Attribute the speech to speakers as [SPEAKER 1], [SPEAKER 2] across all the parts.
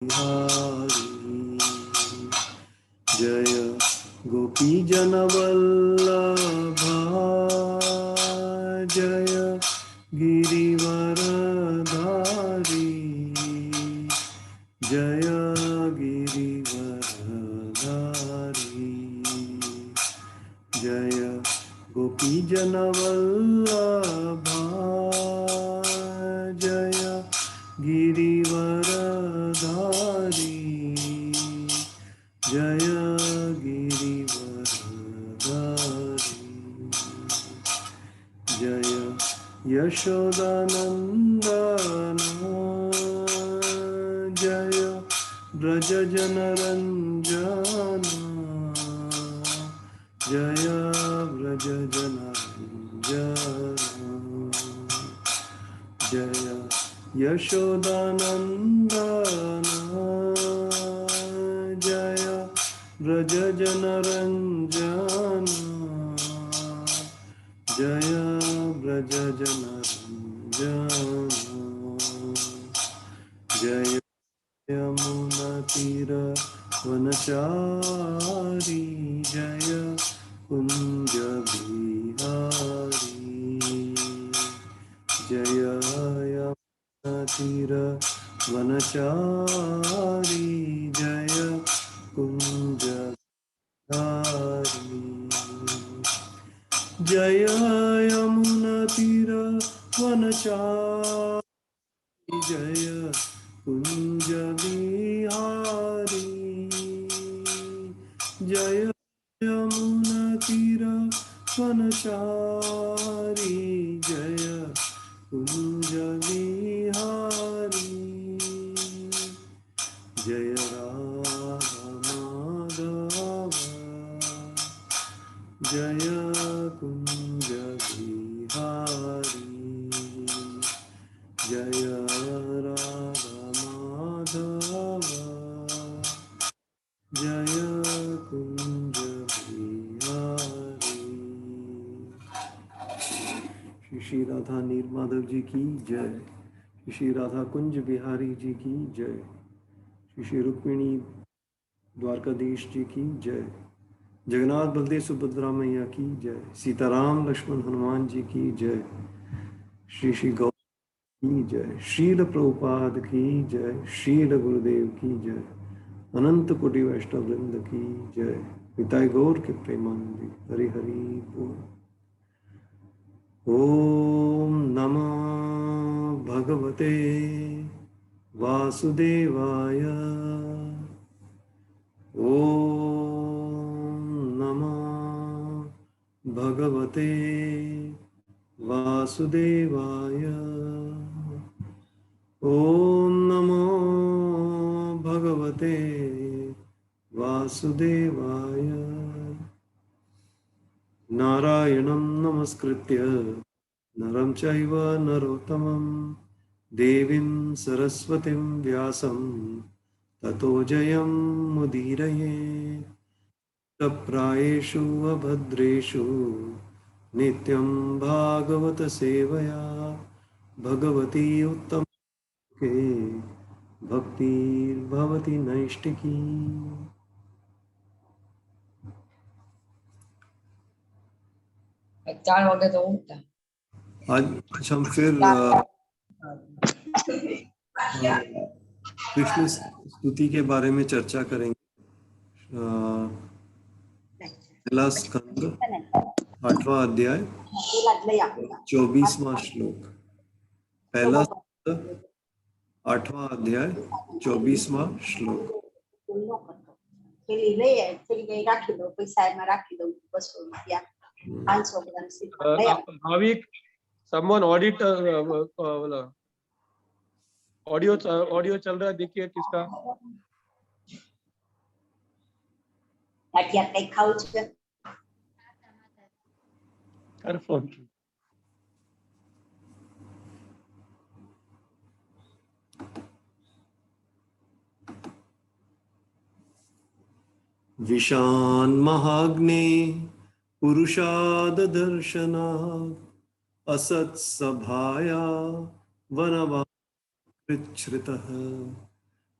[SPEAKER 1] बिहारी जय गोपी जनवल्लभा जय गिरिवरधारी जय गिरिवरधारी जय गोपी जनवल्लभा जय गिरिवरधारी जय गिरिवरधारी जय यशोदानंदन जय व्रजजनरंजन जय व्रजजनरंजन जय यशोदानंदन जय व्रजजनरंजन जय व्रजजनरंजन जय यमुनातीरवनचारी जय कुंज बिहारी जय यमुनातीरवनचारी जय कुंज बिहारी जय यमुनातीरवनचारी जय कुंज बिहारी जय यमुनातीरवनचारी जय कुंज बिहारी जय राधा माधव जय कुंज बिहारी जय राधा माधव जय कुंज बिहारी। श्री श्री राधा नील माधव जी की जय। श्री श्री राधा कुंज बिहारी जी की जय। श्री श्री रुक्मिणी द्वारकाधीश जी की जय। जगन्नाथ बलदेव सुभद्रा मैया की जय। सीताराम लक्ष्मण हनुमान जी की जय। श्री श्री गौ की जय। श्रील प्रभुपाद की जय। श्रील गुरुदेव की जय। अनंत कोटि वैष्णव वृंद की जय। निताई गौर के प्रेमानंदी। हरि हरि बोल। ओम नमो भगवते वासुदेवाय। ओम नमो भगवते वासुदेवाय। ओम नमो भगवते वासुदेवाय। नारायणं नमस्कृत्य नरं चैव नरोत्तमं देवीं सरस्वतीं व्यासं ततो जयं मुदीरये। प्रायेषु अभद्रेषु नित्यं भागवत सेवया भगवती उत्तम के भक्तिर्भवति नैष्टिकी। आज हम फिर कृष्ण स्तुति के बारे में चर्चा करेंगे। पहला स्कंद 8वां अध्याय 24वां श्लोक। पहला स्कंद 8वां अध्याय 24वां श्लोक।
[SPEAKER 2] भाविक, someone audit ऑडियो चल रहा है, देखिए किसका। फोन
[SPEAKER 1] विशान महाग्ने पुरुषाद दर्शनात् असत् सभाया वनवाकृच्छ्रितः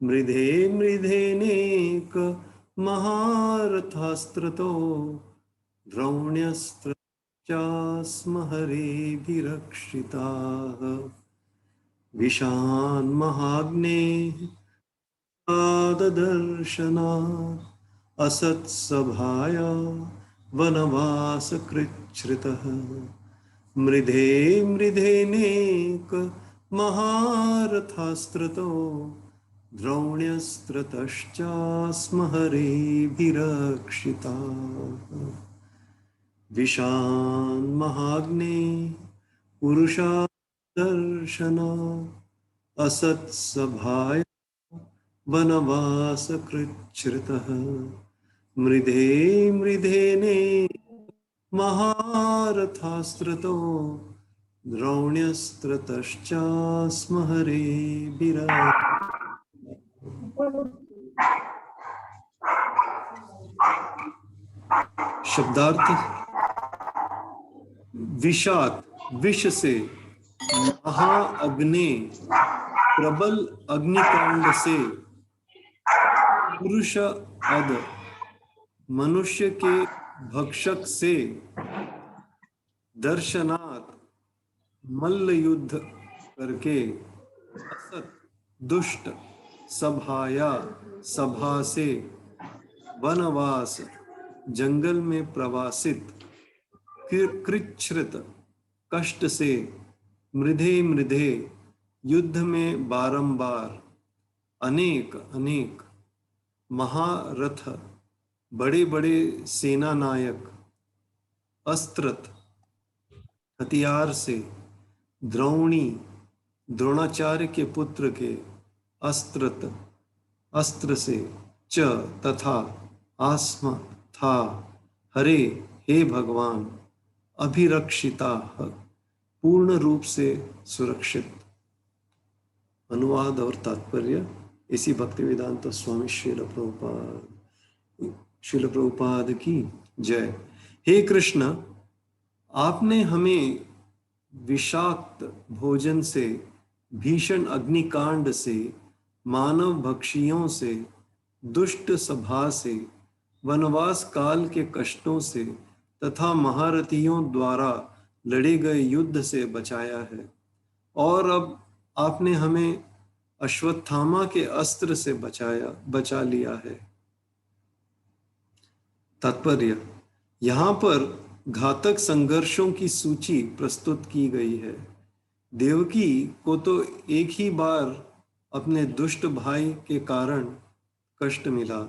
[SPEAKER 1] मृधे मृधेनेक महारथास्त्रतो द्रोण्यस्त्रश्चास्म हरेभिरक्षिताः विशान् महाग्नेः ददर्शनात् असत्सभाया वनवासकृच्छ्रितः मृधे मृधेनेक महारथास्त्रतो द्रोण्यस्त्रतश्चास्म हरेभिरक्षिताः विशान् महाग्ने पुरुषा दर्शनात् असत्सभाया वनवासकृच्छ्रितः मृधे मृधेने महारथास्त्रतो द्रोण्यस्त्रतश्चास्म हरेभिरक्षिताः। शब्दार्थ विषात विष से, महाअग्नि प्रबल अग्निकांड से, पुरुष अद मनुष्य के भक्षक से, दर्शनात् मल्ल युद्ध करके, असत दुष्ट सभाया सभा से, वनवास जंगल में प्रवासित, कृच्छ्रित कष्ट से, मृधे मृधे युद्ध में बारंबार, अनेक अनेक, महारथ बड़े बड़े सेना नायक, अस्त्रत हथियार से, द्रोणी द्रोणाचार्य के पुत्र के, अस्त्रत अस्त्र से, च तथा, आस्म था, हरे हे भगवान, अभिरक्षिता पूर्ण रूप से सुरक्षित। अनुवाद और तात्पर्य इसी भक्तिवेदांत स्वामी श्रील प्रभुपाद की जय। हे कृष्ण, आपने हमें विषाक्त भोजन से, भीषण अग्निकांड से, मानव भक्षियों से, दुष्ट सभा से, वनवास काल के कष्टों से तथा महारथियों द्वारा लड़े गए युद्ध से बचाया है, और अब आपने हमें अश्वत्थामा के अस्त्र से बचा लिया है। तात्पर्य, यहाँ पर घातक संघर्षों की सूची प्रस्तुत की गई है। देवकी को तो एक ही बार अपने दुष्ट भाई के कारण कष्ट मिला,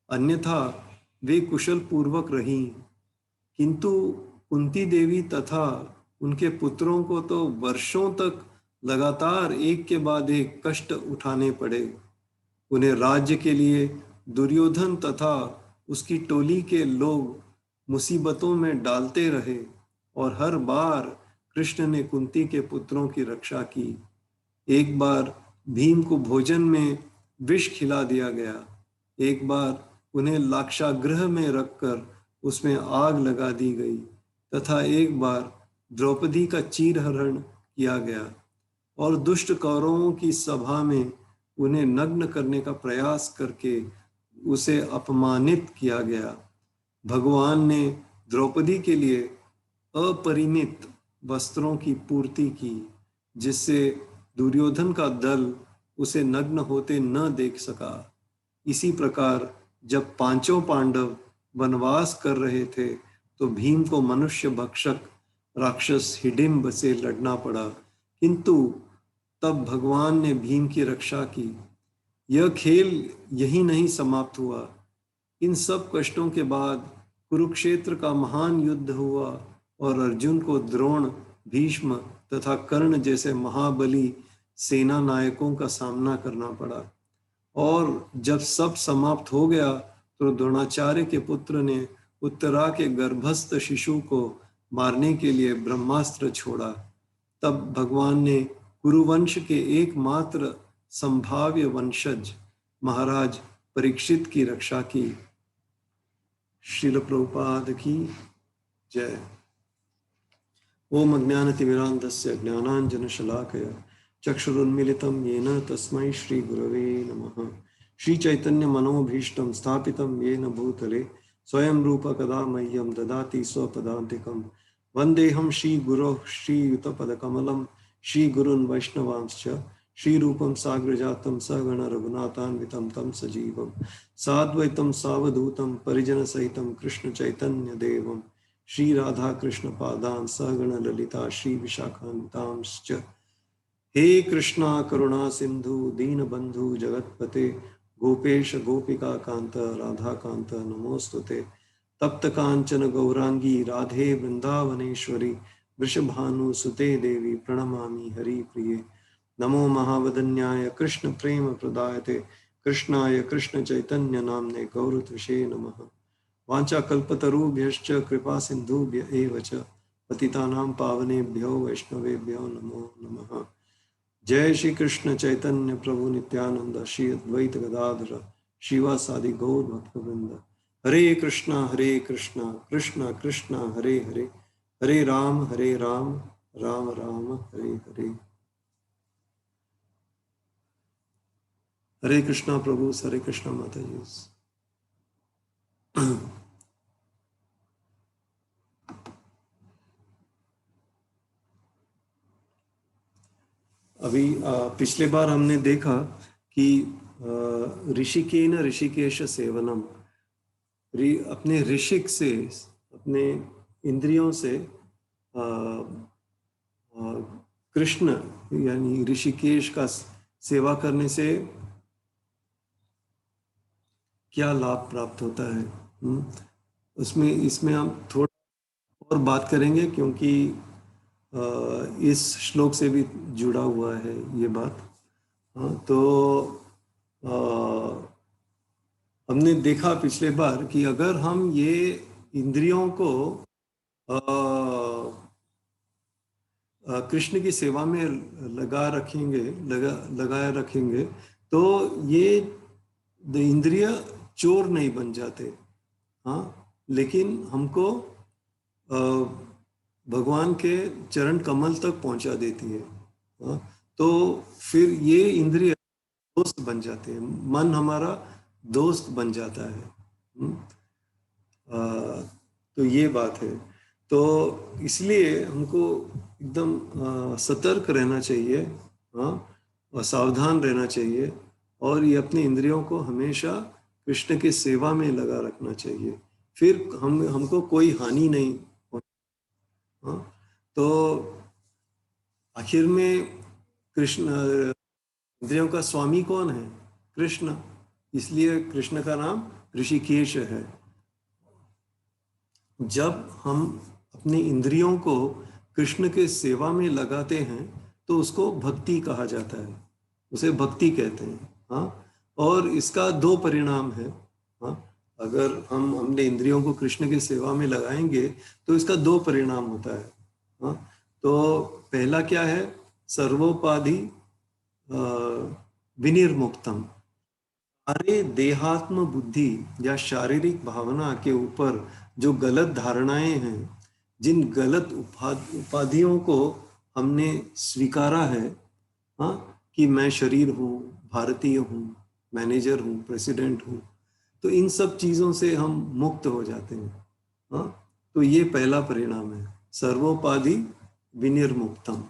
[SPEAKER 1] अन्यथा वे कुशल पूर्वक रहीं, किंतु कुंती देवी तथा उनके पुत्रों को तो वर्षों तक लगातार एक के बाद एक कष्ट उठाने पड़े। उन्हें राज्य के लिए दुर्योधन तथा उसकी टोली के लोग मुसीबतों में डालते रहे, और हर बार कृष्ण ने कुंती के पुत्रों की रक्षा की। एक बार भीम को भोजन में विष खिला दिया गया, एक बार उन्हें लाक्षागृह में रखकर उसमें आग लगा दी गई, तथा एक बार द्रौपदी का चीरहरण किया गया, और दुष्ट कौरवों की सभा में उन्हें नग्न करने का प्रयास करके उसे अपमानित किया गया। भगवान ने द्रौपदी के लिए अपरिमित वस्त्रों की पूर्ति की, जिससे दुर्योधन का दल उसे नग्न होते न देख सका। इसी प्रकार जब पांचों पांडव वनवास कर रहे थे तो भीम को मनुष्य भक्षक राक्षस हिडिंब से लड़ना पड़ा, किंतु तब भगवान ने भीम की रक्षा की। यह खेल यही नहीं समाप्त हुआ। इन सब कष्टों के बाद कुरुक्षेत्र का महान युद्ध हुआ और अर्जुन को द्रोण, भीष्म तथा कर्ण जैसे महाबली सेना नायकों का सामना करना पड़ा। और जब सब समाप्त हो गया तो द्रोणाचार्य के पुत्र ने उत्तरा के गर्भस्थ शिशु को मारने के लिए ब्रह्मास्त्र छोड़ा। तब भगवान ने कुरुवंश के एकमात्र संभाव्य वंशज महाराज परीक्षित की रक्षा की। श्रील प्रभुपाद की जय। ओम अज्ञानतिमिरान्धस्य ज्ञानाञ्जनशलाकया चक्षुरुन्मीलितं येन तस्मै श्रीगुरवे नमः। श्रीचैतन्यमनोभीष्टं स्थापितं येन भूतले स्वयं रूप कदा मह्यं ददाति स्वपदान्तिकं। वन्देऽहं श्रीगुरोः श्रीयुतपदकमलं श्रीगुरून् वैष्णवांश्च श्रीरूपं साग्रजातं सहगण रघुनाथान्वितं तं सजीवं साद्वैतं सावधूतं परिजनसहितं कृष्णचैतन्यदेवं श्रीराधाकृष्णपादान् सहगण ललिता श्रीविशाखान्वितांश्च। हे कृष्णा करुणा सिंधु दीनबंधु जगतपते गोपेश गोपिका कांत राधा कांत नमोस्तुते। तप्त कांचन गौरांगी राधे वृंदावनेश्वरी वृषभानुसुते देवी प्रणमामि हरिप्रिये। नमो महावदन्याय कृष्ण प्रेम प्रदायते कृष्णाय कृष्ण चैतन्य नाम्ने गौरत्विषे नमः। वाञ्छाकल्पतरुभ्यश्च कृपा सिन्धुभ्य एव च पतितानां पावनेभ्यो वैष्णवेभ्यो नमो नमः। जय श्री कृष्ण चैतन्य प्रभु नित्यानंद श्री अद्वैत गदाधर शिवासादि गौर भक्तवृंद। हरे कृष्णा कृष्णा कृष्णा हरे हरे, हरे राम राम राम हरे हरे। हरे कृष्णा प्रभु, हरे कृष्णा माता जी। अभी पिछले बार हमने देखा कि ऋषिकेन ऋषिकेश सेवनम, अपने ऋषिक से, अपने इंद्रियों से कृष्ण यानी ऋषिकेश का सेवा करने से क्या लाभ प्राप्त होता है। इसमें हम थोड़ा और बात करेंगे क्योंकि इस श्लोक से भी जुड़ा हुआ है ये बात। तो हमने देखा पिछले बार कि अगर हम ये इंद्रियों को कृष्ण की सेवा में लगाए रखेंगे तो ये इंद्रिय चोर नहीं बन जाते। हाँ, लेकिन हमको भगवान के चरण कमल तक पहुंचा देती है। तो फिर ये इंद्रिय दोस्त बन जाते हैं, मन हमारा दोस्त बन जाता है। तो ये बात है। तो इसलिए हमको एकदम सतर्क रहना चाहिए, और सावधान रहना चाहिए, और ये अपने इंद्रियों को हमेशा कृष्ण की सेवा में लगा रखना चाहिए। फिर हमको कोई हानि नहीं। तो आखिर में कृष्ण, इंद्रियों का स्वामी कौन है? कृष्ण। इसलिए कृष्ण का नाम ऋषिकेश है। जब हम अपने इंद्रियों को कृष्ण के सेवा में लगाते हैं तो उसको भक्ति कहा जाता है, उसे भक्ति कहते हैं। हाँ, और इसका दो परिणाम है। हाँ, अगर हम अपने इंद्रियों को कृष्ण की सेवा में लगाएंगे तो इसका दो परिणाम होता है। हाँ, तो पहला क्या है? सर्वोपाधि विनिर्मुक्तम। सारे देहात्म बुद्धि या शारीरिक भावना के ऊपर जो गलत धारणाएं हैं, जिन गलत उपाधियों को हमने स्वीकारा है, हाँ, कि मैं शरीर हूँ, भारतीय हूँ, मैनेजर हूँ, प्रेसिडेंट हूँ, तो इन सब चीज़ों से हम मुक्त हो जाते हैं। हाँ, तो ये पहला परिणाम है, सर्वोपाधि विनिर्मुक्तम।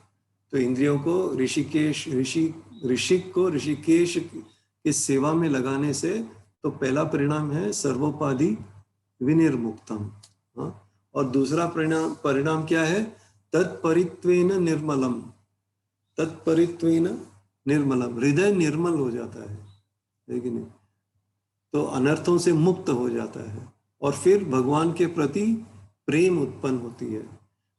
[SPEAKER 1] तो इंद्रियों को ऋषिक को ऋषिकेश की सेवा में लगाने से तो पहला परिणाम है सर्वोपाधि विनिर्मुक्तम। हाँ, और दूसरा परिणाम क्या है? तत्परित्वेन निर्मलम। तत्परित्वेन निर्मलम, हृदय निर्मल हो जाता है कि नहीं? तो अनर्थों से मुक्त हो जाता है और फिर भगवान के प्रति प्रेम उत्पन्न होती है।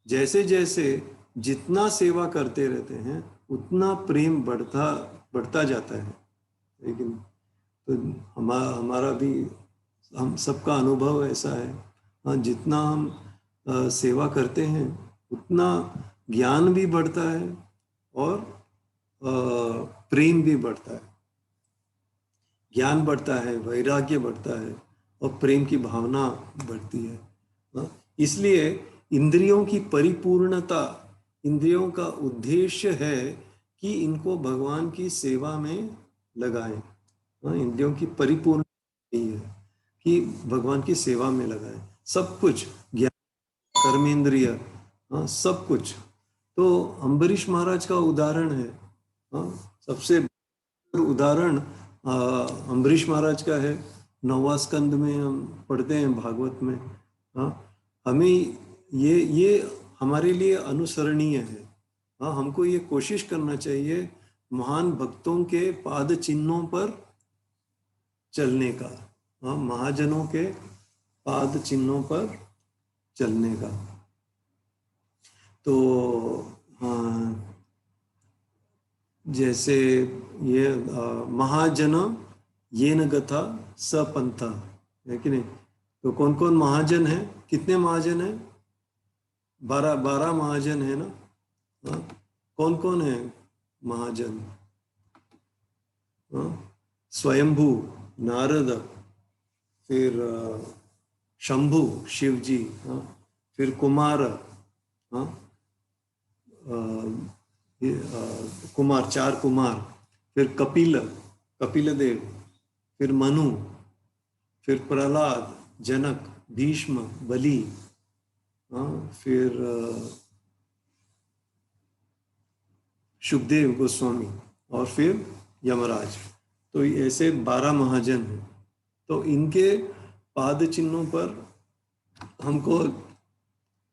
[SPEAKER 1] जैसे जैसे जितना सेवा करते रहते हैं उतना प्रेम बढ़ता जाता है, लेकिन तो हमारा भी, हम सबका अनुभव ऐसा है। हाँ, जितना हम सेवा करते हैं उतना ज्ञान भी बढ़ता है और प्रेम भी बढ़ता है। ज्ञान बढ़ता है, वैराग्य बढ़ता है और प्रेम की भावना बढ़ती है। हाँ, इसलिए इंद्रियों की परिपूर्णता, इंद्रियों का उद्देश्य है कि इनको भगवान की सेवा में लगाएं। हाँ, इंद्रियों की परिपूर्ण नहीं है कि भगवान की सेवा में लगाएं। सब कुछ, ज्ञान, कर्मेंद्रिय, हाँ, सब कुछ। तो अम्बरीश महाराज का उदाहरण है। हाँ, सबसे उदाहरण अम्बरीश महाराज का है। 9वां स्कंद में हम पढ़ते हैं भागवत में। हाँ, हमें ये हमारे लिए अनुसरणीय है। हाँ, हमको ये कोशिश करना चाहिए महान भक्तों के पाद चिन्हों पर चलने का। हाँ, महाजनों के पाद चिन्हों पर चलने का। तो हाँ, जैसे ये महाजन ये न गथा सपंथा, है कि नहीं? तो कौन कौन महाजन है? कितने महाजन है? 12 महाजन है ना? हाँ, कौन कौन है महाजन? हाँ, स्वयंभू नारद, फिर शंभु शिव जी, हाँ, फिर कुमार, हाँ, कुमार, 4 कुमार, फिर कपिल देव, फिर मनु, फिर प्रहलाद, जनक, भीष्म, बलि, हाँ, फिर सुखदेव गोस्वामी, और फिर यमराज। तो ऐसे 12 महाजन हैं। तो इनके पाद चिन्हों पर हमको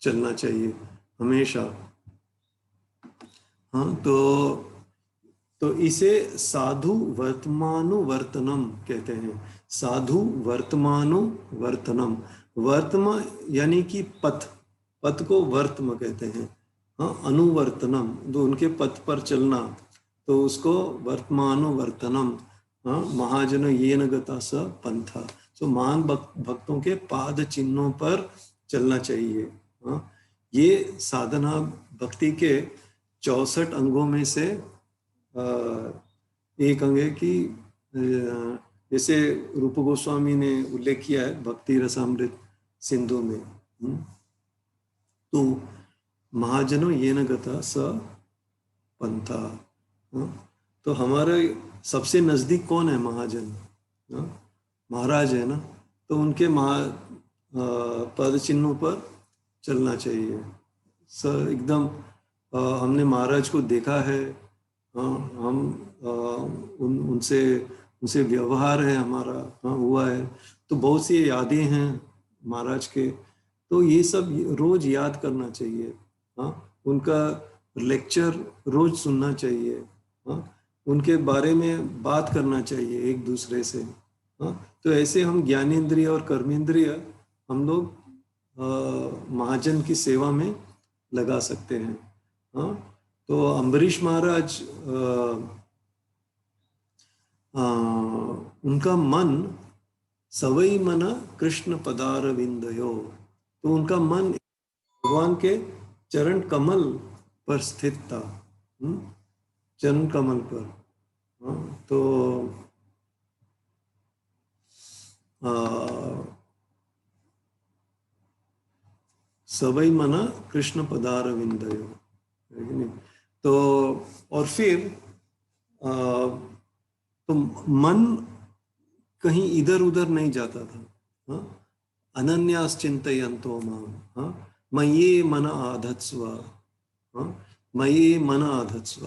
[SPEAKER 1] चलना चाहिए हमेशा। हाँ, तो इसे साधु वर्तमानुवर्तनम कहते हैं। साधु वर्तमानुवर्तनम, वर्तम यानी कि पथ को वर्तम कहते हैं। हाँ, अनुवर्तनम, तो उनके पथ पर चलना, तो उसको वर्तमानुवर्तनम। हाँ, महाजन येन गता स पंथा, तो महान भक्तों के पाद चिन्हों पर चलना चाहिए। हाँ, ये साधना भक्ति के 64 अंगों में से एक अंग है कि जैसे रूप गोस्वामी ने उल्लेख किया है भक्ति रसामृत सिंधु में। तो महाजनो ये न गता स पंथा। तो हमारे सबसे नजदीक कौन है? महाजन, महाराज है ना। तो उनके पद चिन्हों पर चलना चाहिए। एकदम हमने महाराज को देखा है, हम उनसे व्यवहार है हमारा, हुआ है, तो बहुत सी यादें हैं महाराज के। तो ये सब रोज याद करना चाहिए। उनका लेक्चर रोज सुनना चाहिए। उनके बारे में बात करना चाहिए एक दूसरे से। तो ऐसे हम ज्ञानेंद्रिय और कर्मेंद्रिय हम लोग महाजन की सेवा में लगा सकते हैं। तो अम्बरीश महाराज उनका मन सवई मन कृष्ण पदार विंदयो, तो उनका मन भगवान के चरण कमल पर स्थित था। चरण कमल पर। तो सवई मना कृष्ण पदार विंदयो, तो और फिर तो मन कहीं इधर उधर नहीं जाता था। अनन्यास चिंतयन्तो माम, मयि मन आधत्स्व, मयि मन आधत्स्व,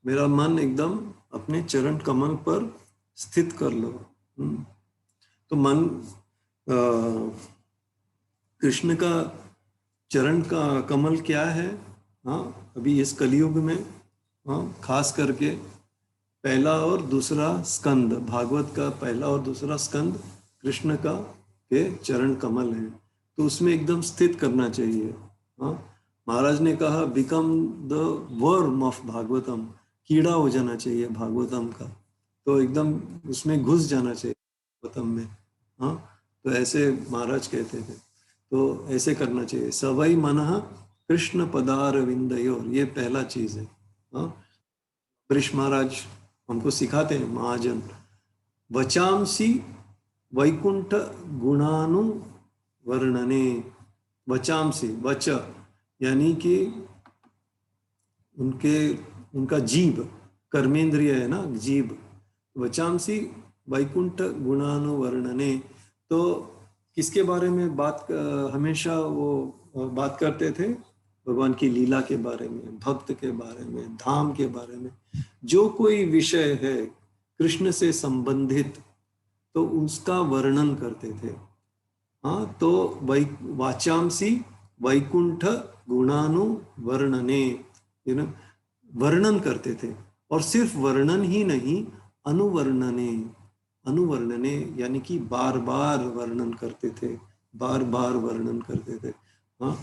[SPEAKER 1] मेरा मन एकदम अपने चरण कमल पर स्थित कर लो। तो मन कृष्ण का चरण का कमल क्या है? अभी इस कलयुग में खास करके पहला और दूसरा स्कंद, भागवत का पहला और दूसरा स्कंद कृष्ण का के चरण कमल है, तो उसमें एकदम स्थित करना चाहिए। महाराज ने कहा become the worm of Bhagavatam, कीड़ा हो जाना चाहिए भागवतम का, तो एकदम उसमें घुस जाना चाहिए भागवतम में। तो ऐसे महाराज कहते थे, तो ऐसे करना चाहिए। सवई मनः कृष्ण पदार विंदयोर, ये पहला चीज है। अम्बरीश महाराज हमको सिखाते हैं महाजन। वचांसी वैकुंठ गुणानु वर्णने, वचांसी, वच यानी कि उनके उनका जीव, कर्मेंद्रिय है ना जीव, वचांसी वैकुंठ गुणानुवर्णने। तो किसके बारे में बात हमेशा वो बात करते थे? भगवान की लीला के बारे में, भक्त के बारे में, धाम के बारे में। जो कोई विषय है कृष्ण से संबंधित तो उसका वर्णन करते थे। हाँ, तो वाचांसी वैकुंठ गुणानु वर्णने, वर्णन करते थे। और सिर्फ वर्णन ही नहीं, अनुवर्णने, अनुवर्णने यानी कि बार बार वर्णन करते थे, बार बार वर्णन करते थे। हाँ,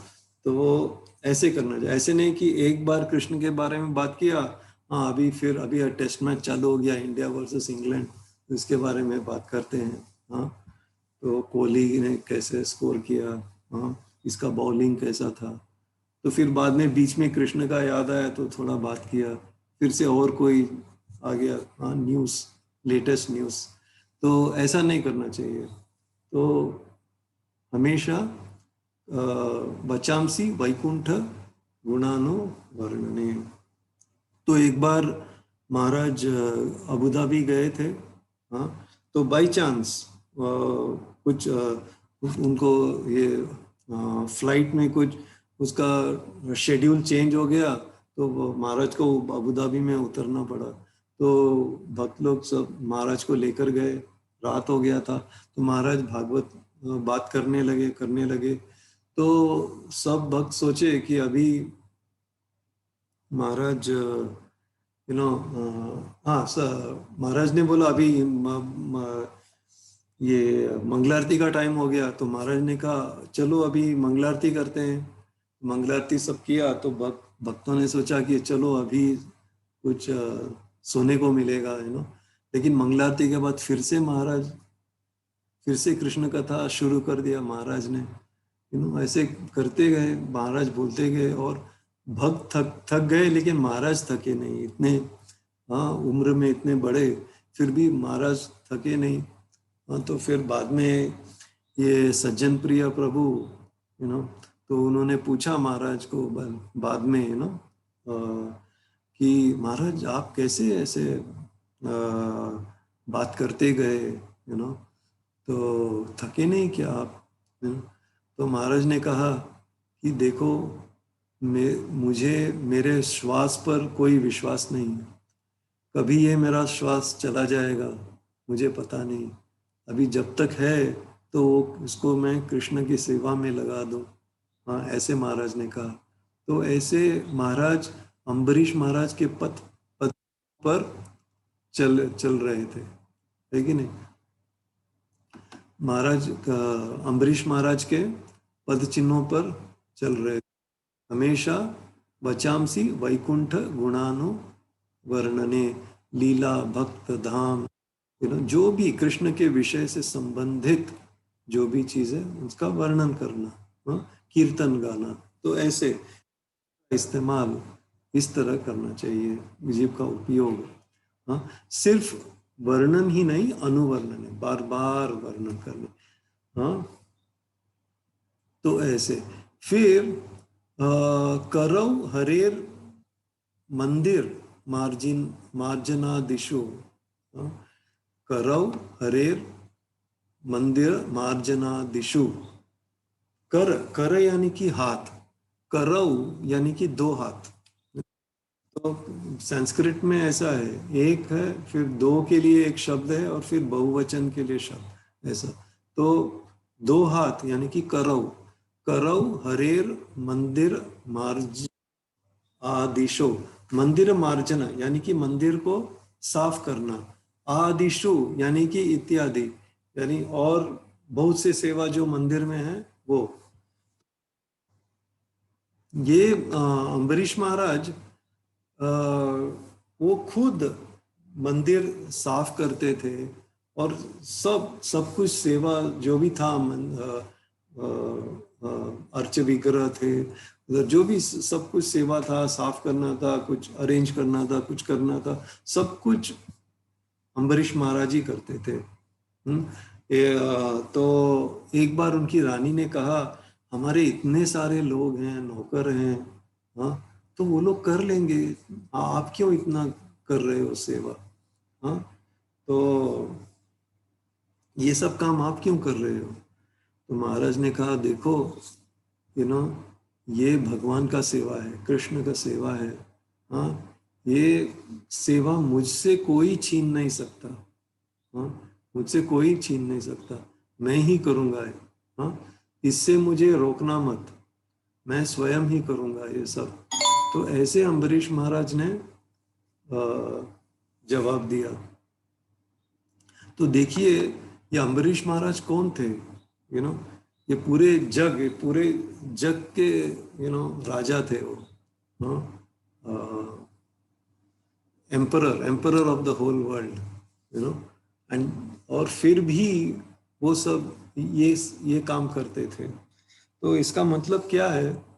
[SPEAKER 1] तो ऐसे करना चाहिए। ऐसे नहीं कि एक बार कृष्ण के बारे में बात किया, हाँ अभी फिर अभी टेस्ट मैच चालू हो गया इंडिया वर्सेस इंग्लैंड, इसके बारे में बात करते हैं। हाँ, तो कोहली ने कैसे स्कोर किया, हाँ इसका बॉलिंग कैसा था, तो फिर बाद में बीच में कृष्ण का याद आया तो थोड़ा बात किया, फिर से और कोई आ गया, हाँ न्यूज़, लेटेस्ट न्यूज़। तो ऐसा नहीं करना चाहिए। तो हमेशा वचांसी वैकुंठ गुणानु वर्णने। तो एक बार महाराज अबू धाबी गए थे। हाँ, तो बाय चांस कुछ उनको ये फ्लाइट में कुछ उसका शेड्यूल चेंज हो गया, तो महाराज को अबू धाबी में उतरना पड़ा। तो भक्त लोग सब महाराज को लेकर गए, रात हो गया था, तो महाराज भागवत बात करने लगे। तो सब भक्त सोचे कि अभी महाराज हाँ महाराज ने बोला अभी ये मंगलारती का टाइम हो गया। तो महाराज ने कहा चलो अभी मंगलारती करते हैं। मंगलारती सब किया तो भक्तों ने सोचा कि चलो अभी कुछ सोने को मिलेगा, लेकिन मंगलारती के बाद फिर से कृष्ण कथा शुरू कर दिया महाराज ने। ऐसे करते गए, महाराज बोलते गए, और भक्त थक गए, लेकिन महाराज थके नहीं। इतने हाँ उम्र में इतने बड़े, फिर भी महाराज थके नहीं। हाँ, तो फिर बाद में ये सज्जन प्रिय प्रभु तो उन्होंने पूछा महाराज को बाद में कि महाराज आप कैसे ऐसे बात करते गए, तो थके नहीं क्या आप? तो महाराज ने कहा कि देखो मुझे मेरे श्वास पर कोई विश्वास नहीं है, कभी ये मेरा श्वास चला जाएगा मुझे पता नहीं। अभी जब तक है तो उसको मैं कृष्ण की सेवा में लगा दूं। हाँ, ऐसे महाराज ने कहा। तो ऐसे महाराज अम्बरीश महाराज के पद पर चल रहे थे, है कि नहीं? महाराज अम्बरीश महाराज के पद चिन्हों पर चल रहे थे। हमेशा वचांसी वैकुंठ गुणानु वर्णने, लीला भक्त धाम, जो भी कृष्ण के विषय से संबंधित जो भी चीज है उसका वर्णन करना, कीर्तन गाना। तो ऐसे इस्तेमाल इस तरह करना चाहिए, जीव का उपयोग। हाँ, सिर्फ वर्णन ही नहीं, अनुवर्णन है, बार बार वर्णन करना। हाँ, तो ऐसे फिर करौ हरेर मंदिर मार्जनादिशु, करौ हरेर मंदिर मार्जनादिशु। कर यानी कि हाथ, करौ यानी कि दो हाथ। तो संस्कृत में ऐसा है, एक है, फिर दो के लिए एक शब्द है, और फिर बहुवचन के लिए शब्द, ऐसा। तो दो हाथ यानी कि करौ, करौ हरेर मंदिर मार्ज आदिशो। मंदिर मार्जना यानी कि मंदिर को साफ करना, आदिशु यानी कि इत्यादि, यानी और बहुत से सेवा जो मंदिर में है वो। ये अम्बरीश महाराज वो खुद मंदिर साफ करते थे, और सब कुछ सेवा जो भी था, अर्च विग्रह थे उधर, जो भी सब कुछ सेवा था, साफ करना था, कुछ अरेंज करना था, कुछ करना था, सब कुछ अम्बरीश महाराज ही करते थे। तो एक बार उनकी रानी ने कहा हमारे इतने सारे लोग हैं, नौकर हैं, हाँ, तो वो लोग कर लेंगे, आप क्यों इतना कर रहे हो सेवा? हाँ, तो ये सब काम आप क्यों कर रहे हो? तो महाराज ने कहा, देखो यू नो ये भगवान का सेवा है, कृष्ण का सेवा है। हाँ, ये सेवा मुझसे कोई छीन नहीं सकता। हाँ, मुझसे कोई छीन नहीं सकता, मैं ही करूँगा। हाँ, इससे मुझे रोकना मत, मैं स्वयं ही करूँगा ये सब। तो ऐसे अम्बरीश महाराज ने जवाब दिया। तो देखिए, ये अम्बरीश महाराज कौन थे? ये पूरे जग के राजा थे वो। हाँ, emperor of the whole world, and और फिर भी वो सब ये काम करते थे। तो इसका मतलब क्या है?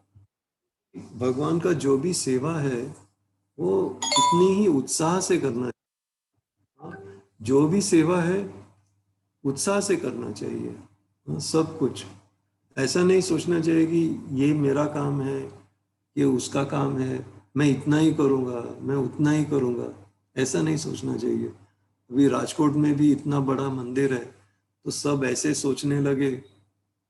[SPEAKER 1] भगवान का जो भी सेवा है वो इतनी ही उत्साह से करना चाहिए। जो भी सेवा है उत्साह से करना चाहिए। सब कुछ ऐसा नहीं सोचना चाहिए कि ये मेरा काम है, ये उसका काम है, मैं इतना ही करूँगा, मैं उतना ही करूँगा, ऐसा नहीं सोचना चाहिए। अभी राजकोट में भी इतना बड़ा मंदिर है, तो सब ऐसे सोचने लगे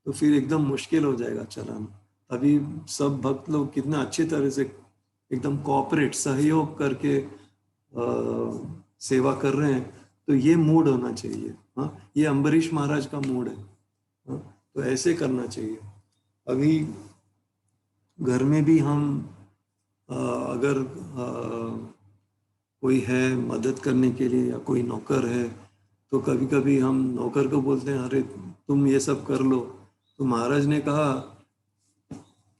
[SPEAKER 1] तो फिर एकदम मुश्किल हो जाएगा चलाना। अभी सब भक्त लोग कितना अच्छी तरह से एकदम कोऑपरेट, सहयोग करके सेवा कर रहे हैं। तो ये मूड होना चाहिए। हाँ, ये अम्बरीश महाराज का मूड है। हाँ, तो ऐसे करना चाहिए। अभी घर में भी हम अगर कोई है मदद करने के लिए या कोई नौकर है, तो कभी कभी हम नौकर को बोलते हैं, अरे तुम ये सब कर लो। तो महाराज ने कहा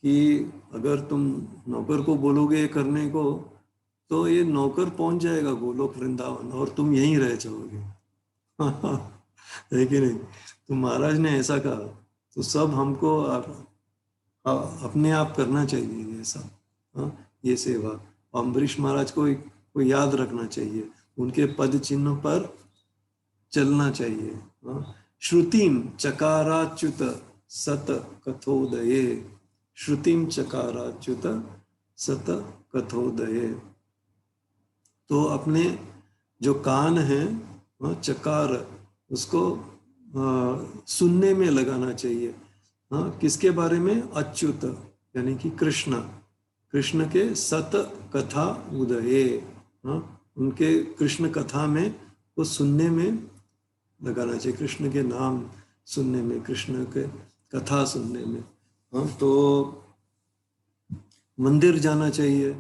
[SPEAKER 1] कि अगर तुम नौकर को बोलोगे करने को, तो ये नौकर पहुंच जाएगा गोलोक वृंदावन और तुम यहीं रह जाओगे। है कि नहीं? तो महाराज ने ऐसा कहा। तो सब हमको अपने आप करना चाहिए ये सब। हाँ, ये सेवा अम्बरीश महाराज को याद रखना चाहिए, उनके पद चिन्ह पर चलना चाहिए। हाँ, श्रुतिम चकाराच्युत सत कथोदये, श्रुतिम चकाराच्युत सत कथोदये। तो अपने जो कान है चकार, उसको सुनने में लगाना चाहिए। हाँ, किसके बारे में? अच्युत यानी कि कृष्ण के सत कथा उदये। हाँ, उनके कृष्ण कथा में वो सुनने में लगाना चाहिए, कृष्ण के नाम सुनने में, कृष्ण के कथा सुनने में। हाँ, तो मंदिर जाना चाहिए।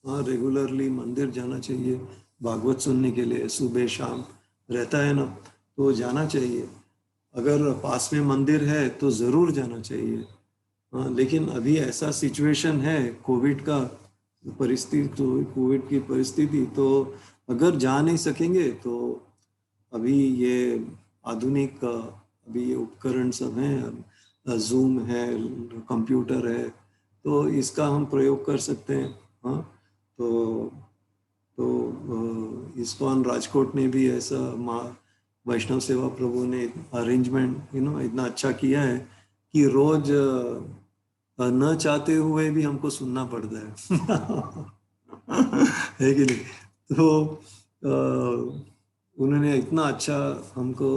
[SPEAKER 1] हाँ, रेगुलरली मंदिर जाना चाहिए भागवत सुनने के लिए, सुबह शाम रहता है ना, तो जाना चाहिए। अगर पास में मंदिर है तो ज़रूर जाना चाहिए। हाँ, लेकिन अभी ऐसा सिचुएशन है कोविड का परिस्थिति, तो कोविड की परिस्थिति, तो अगर जा नहीं सकेंगे तो अभी ये आधुनिक अभी ये उपकरण सब हैं, जूम है, कंप्यूटर है, तो इसका हम प्रयोग कर सकते हैं। हाँ, तो इस्कॉन राजकोट ने भी ऐसा वैष्णव सेवा प्रभु ने अरेंजमेंट इतना अच्छा किया है कि रोज न चाहते हुए भी हमको सुनना पड़ता है। है कि नहीं? तो उन्होंने इतना अच्छा हमको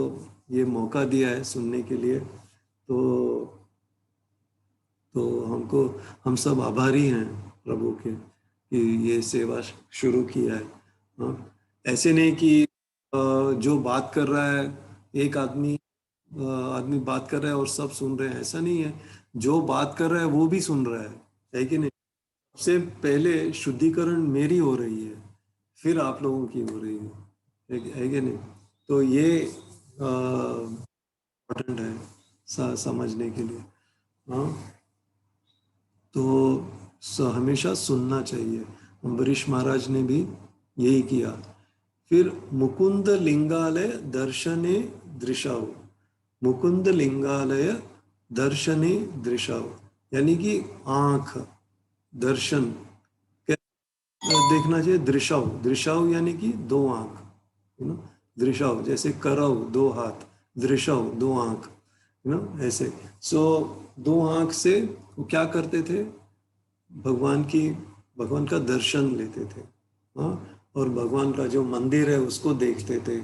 [SPEAKER 1] ये मौका दिया है सुनने के लिए, तो हम सब आभारी हैं प्रभु के कि ये सेवा शुरू किया है। हाँ, ऐसे नहीं कि जो बात कर रहा है, एक आदमी बात कर रहा है और सब सुन रहे हैं, ऐसा नहीं है। जो बात कर रहा है वो भी सुन रहा है कि नहीं? सबसे पहले शुद्धिकरण मेरी हो रही है, फिर आप लोगों की हो रही है कि नहीं? तो ये इम्पोर्टेंट है समझने के लिए। हाँ, तो हमेशा सुनना चाहिए। अम्बरीश महाराज ने भी यही किया। फिर मुकुंद लिंगालय दर्शने दृशाओ, मुकुंद लिंगालय दर्शने दृशाओ, यानी कि आंख दर्शन देखना चाहिए। दृशाओ, दृशाओ यानी कि दो आंख, दृशाओ जैसे करव दो हाथ, दृशाओ दो आंख, ऐसे। सो दो आंख से वो क्या करते थे? भगवान की भगवान का दर्शन लेते थे। हाँ, और भगवान का जो मंदिर है उसको देखते थे।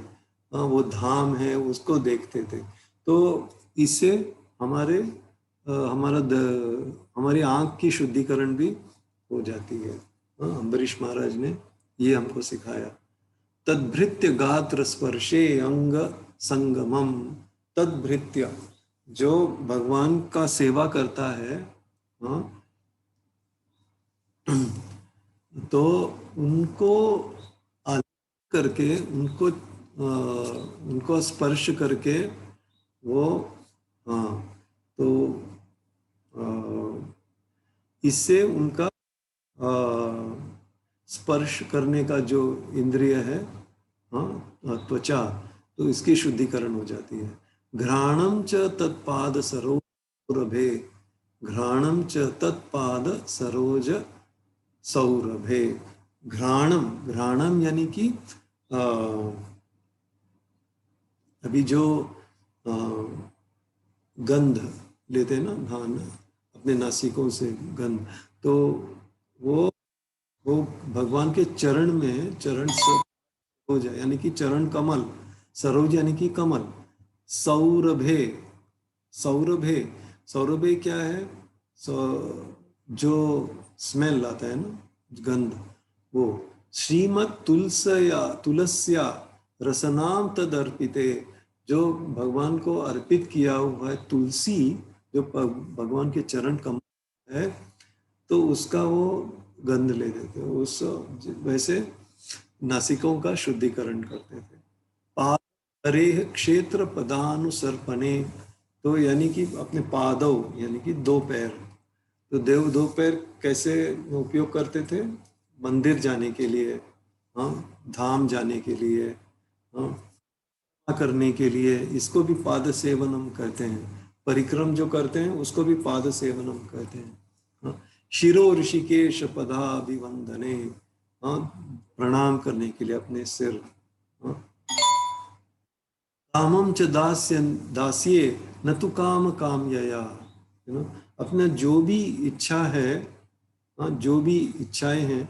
[SPEAKER 1] हाँ, वो धाम है उसको देखते थे। तो इससे हमारी आंख की शुद्धिकरण भी हो जाती है। हाँ, अम्बरीश महाराज ने ये हमको सिखाया। तद्भृत्य गात्र स्पर्शे अंग संगमम। तद्भृत्य, जो भगवान का सेवा करता है, हाँ, तो उनको करके, उनको स्पर्श करके वो, हाँ, तो इससे उनका स्पर्श करने का जो इंद्रिय है, हाँ, त्वचा, तो इसकी शुद्धिकरण हो जाती है। घ्राणम च तत्पाद सरोरभे, घ्राणम च तत्पाद सरोज सौरभे। घ्राणम, घ्राणम यानी कि अभी जो गंध लेते हैं ना, धान अपने नासिकों से गंध, तो वो भगवान के चरण में, चरण सरोज यानी कि चरण कमल, सरोज यानी कि कमल, सौरभे, सौरभे, सौरभे क्या है? जो स्मेल आता है ना, गंध, वो श्रीमद तुलस्या रसनाम तद अर्पिते, जो भगवान को अर्पित किया हुआ है तुलसी, जो भगवान के चरण कमल है, तो उसका वो गंध ले देते, उस वैसे नासिकों का शुद्धिकरण करते थे। पादरेह क्षेत्र पदानुसर्पणे, तो यानी कि अपने पादों यानी कि दो पैर, तो दो पैर कैसे उपयोग करते थे? मंदिर जाने के लिए, हाँ, धाम जाने के लिए, हाँ, करने के लिए, इसको भी पाद सेवनम कहते हैं। परिक्रम जो करते हैं उसको भी पाद सेवनम कहते हैं। हाँ, शिरो ऋषिकेश पदाभिवंदने, हाँ, प्रणाम करने के लिए अपने सिर। हाँ, कामम च दास्ये न तो काम कामयया, अपना जो भी इच्छा है, हाँ, जो भी इच्छाएं हैं,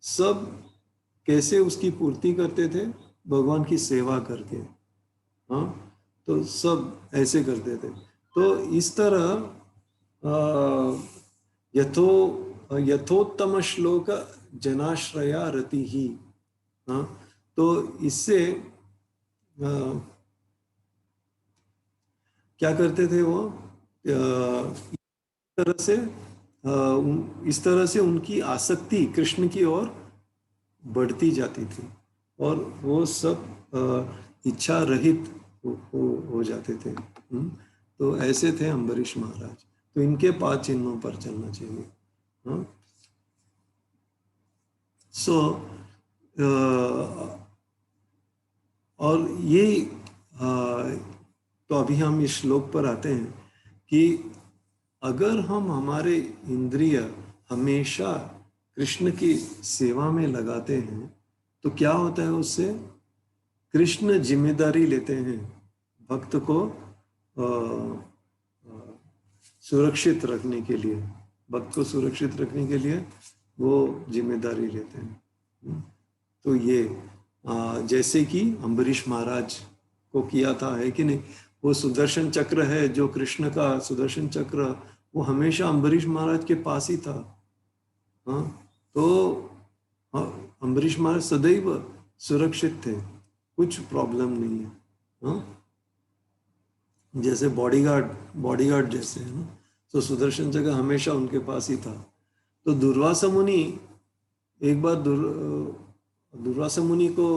[SPEAKER 1] सब कैसे उसकी पूर्ति करते थे? भगवान की सेवा करके। हाँ, तो सब ऐसे करते थे। तो इस तरह यथोत्तम श्लोक जनाश्रया रति ही, हाँ, तो इससे क्या करते थे वो? इस तरह से उनकी आसक्ति कृष्ण की ओर बढ़ती जाती थी, और वो सब इच्छा रहित हो जाते थे। तो ऐसे थे अम्बरीश महाराज। तो इनके 5 चिन्हों पर चलना चाहिए। हाँ, सो और ये तो अभी हम इस श्लोक पर आते हैं कि अगर हम हमारे इंद्रिय हमेशा कृष्ण की सेवा में लगाते हैं, तो क्या होता है उससे? कृष्ण जिम्मेदारी लेते हैं भक्त को सुरक्षित रखने के लिए, भक्त को सुरक्षित रखने के लिए वो जिम्मेदारी लेते हैं। तो ये जैसे कि अम्बरीश महाराज को किया था, है कि नहीं? वो सुदर्शन चक्र है, जो कृष्ण का सुदर्शन चक्र, वो हमेशा अम्बरीश महाराज के पास ही था। हाँ, तो अम्बरीश महाराज सदैव सुरक्षित थे, कुछ प्रॉब्लम नहीं है। हाँ, जैसे बॉडीगार्ड जैसे है ना, तो सुदर्शन चक्र हमेशा उनके पास ही था। तो दुर्वासा मुनि, एक बार दुर्वासा मुनि को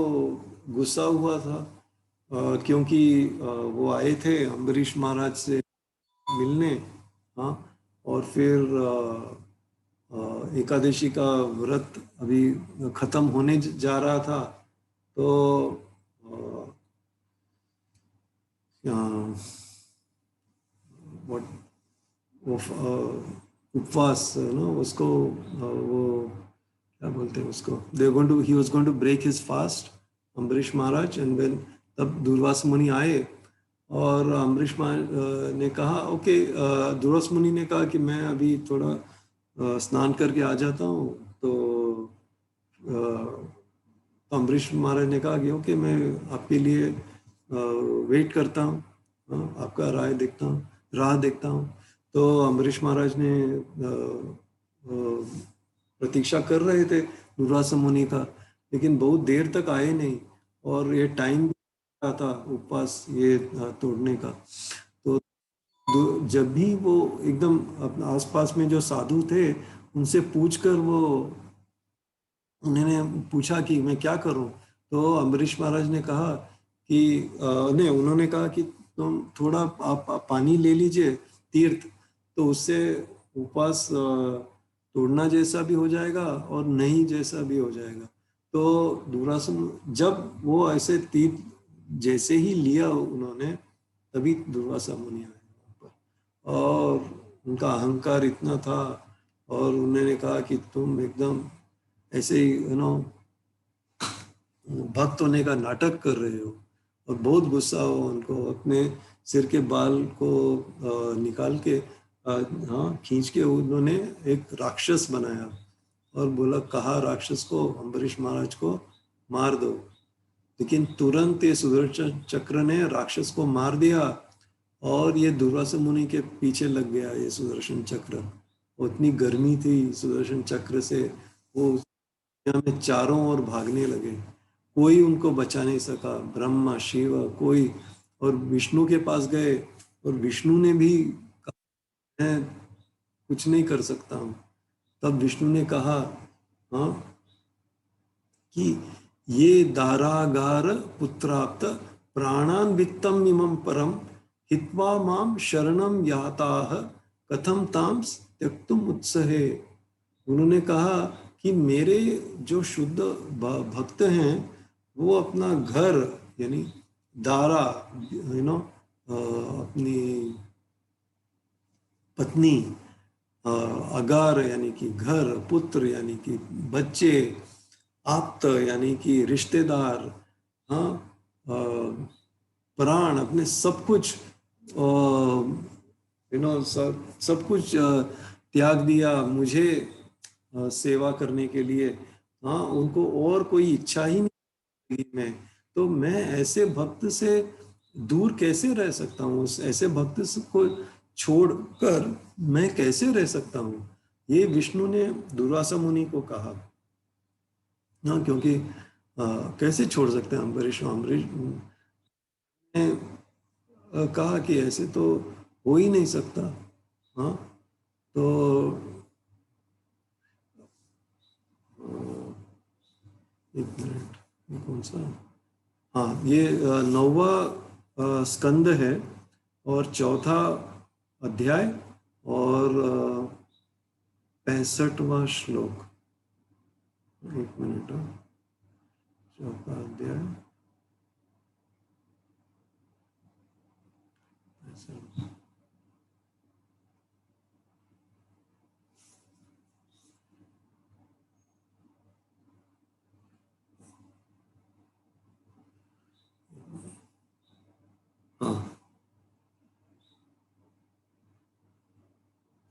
[SPEAKER 1] गुस्सा हुआ था, क्योंकि वो आए थे अम्बरीश महाराज से मिलने। हाँ, और फिर एकादशी का व्रत अभी खत्म होने जा रहा था, तो उपवास ना, उसको वो क्या बोलते हैं उसको, he was going to break his fast, Ambarish Maharaj, and then तब दुर्वासा मुनि आए, और अम्बरीश महाराज ने कहा ओके, दुर्वासा मुनि ने कहा कि मैं अभी थोड़ा स्नान करके आ जाता हूँ, तो अम्बरीश महाराज ने कहा कि ओके, मैं आपके लिए वेट करता हूँ, आपका राह देखता हूँ। तो अम्बरीश महाराज ने प्रतीक्षा कर रहे थे दुर्वासा मुनि का, लेकिन बहुत देर तक आए नहीं, और ये टाइम भी था उपवास ये तोड़ने का। तो जब भी वो एकदम अपने आसपास में जो साधु थे उनसे पूछकर वो उन्होंने पूछा कि मैं क्या करूं, तो अम्बरीश महाराज ने कहा कि नहीं, उन्होंने कहा कि तुम थोड़ा आप पानी ले लीजिए तीर्थ, तो उससे उपवास तोड़ना जैसा भी हो जाएगा और नहीं जैसा भी हो जाएगा। तो दुर्वासा जब वो ऐसे तीर्थ जैसे ही लिया उन्होंने, तभी दुर्वासा मुनि आए वहाँ पर, और उनका अहंकार इतना था, और उन्होंने कहा कि तुम एकदम ऐसे ही भक्त होने का नाटक कर रहे हो, और बहुत गुस्सा हो उनको, अपने सिर के बाल को निकाल के खींच के उन्होंने एक राक्षस बनाया और बोला, कहा राक्षस को, अम्बरीश महाराज को मार दो। लेकिन तुरंत ये सुदर्शन चक्र ने राक्षस को मार दिया, और ये दुर्वासा मुनि के पीछे लग गया ये सुदर्शन चक्र। उतनी गर्मी थी सुदर्शन चक्र से, वो में चारों ओर भागने लगे, कोई उनको बचा नहीं सका, ब्रह्मा शिव कोई। और विष्णु के पास गए, और विष्णु ने भी कहा मैं कुछ नहीं कर सकता हूँ। तब विष्णु ने कहा कि ये दारागार पुत्राप्त प्राणान वित्तम इमं परम हित्वा माम शरणम याताह कथम ताम त्यक्तुम उत्सहे। उन्होंने कहा कि मेरे जो शुद्ध भक्त हैं वो अपना घर यानी दारा अपनी पत्नी, अगार यानी कि घर, पुत्र यानी कि बच्चे, आप्त यानी कि रिश्तेदार, प्राण, अपने सब कुछ सब कुछ त्याग दिया मुझे सेवा करने के लिए। उनको और कोई इच्छा ही नहीं में, तो मैं ऐसे भक्त से दूर कैसे रह सकता हूँ? ऐसे भक्त को छोड़कर मैं कैसे रह सकता हूँ? ये विष्णु ने दुर्वासा मुनि को कहा। क्योंकि कैसे छोड़ सकते हैं अम्बरीश ने कहा कि ऐसे तो हो ही नहीं सकता। तो एक मिनट, कौन सा? ये 9वां स्कंद है और 4था अध्याय और 65वां श्लोक। एक मिनट, 4था अध्याय,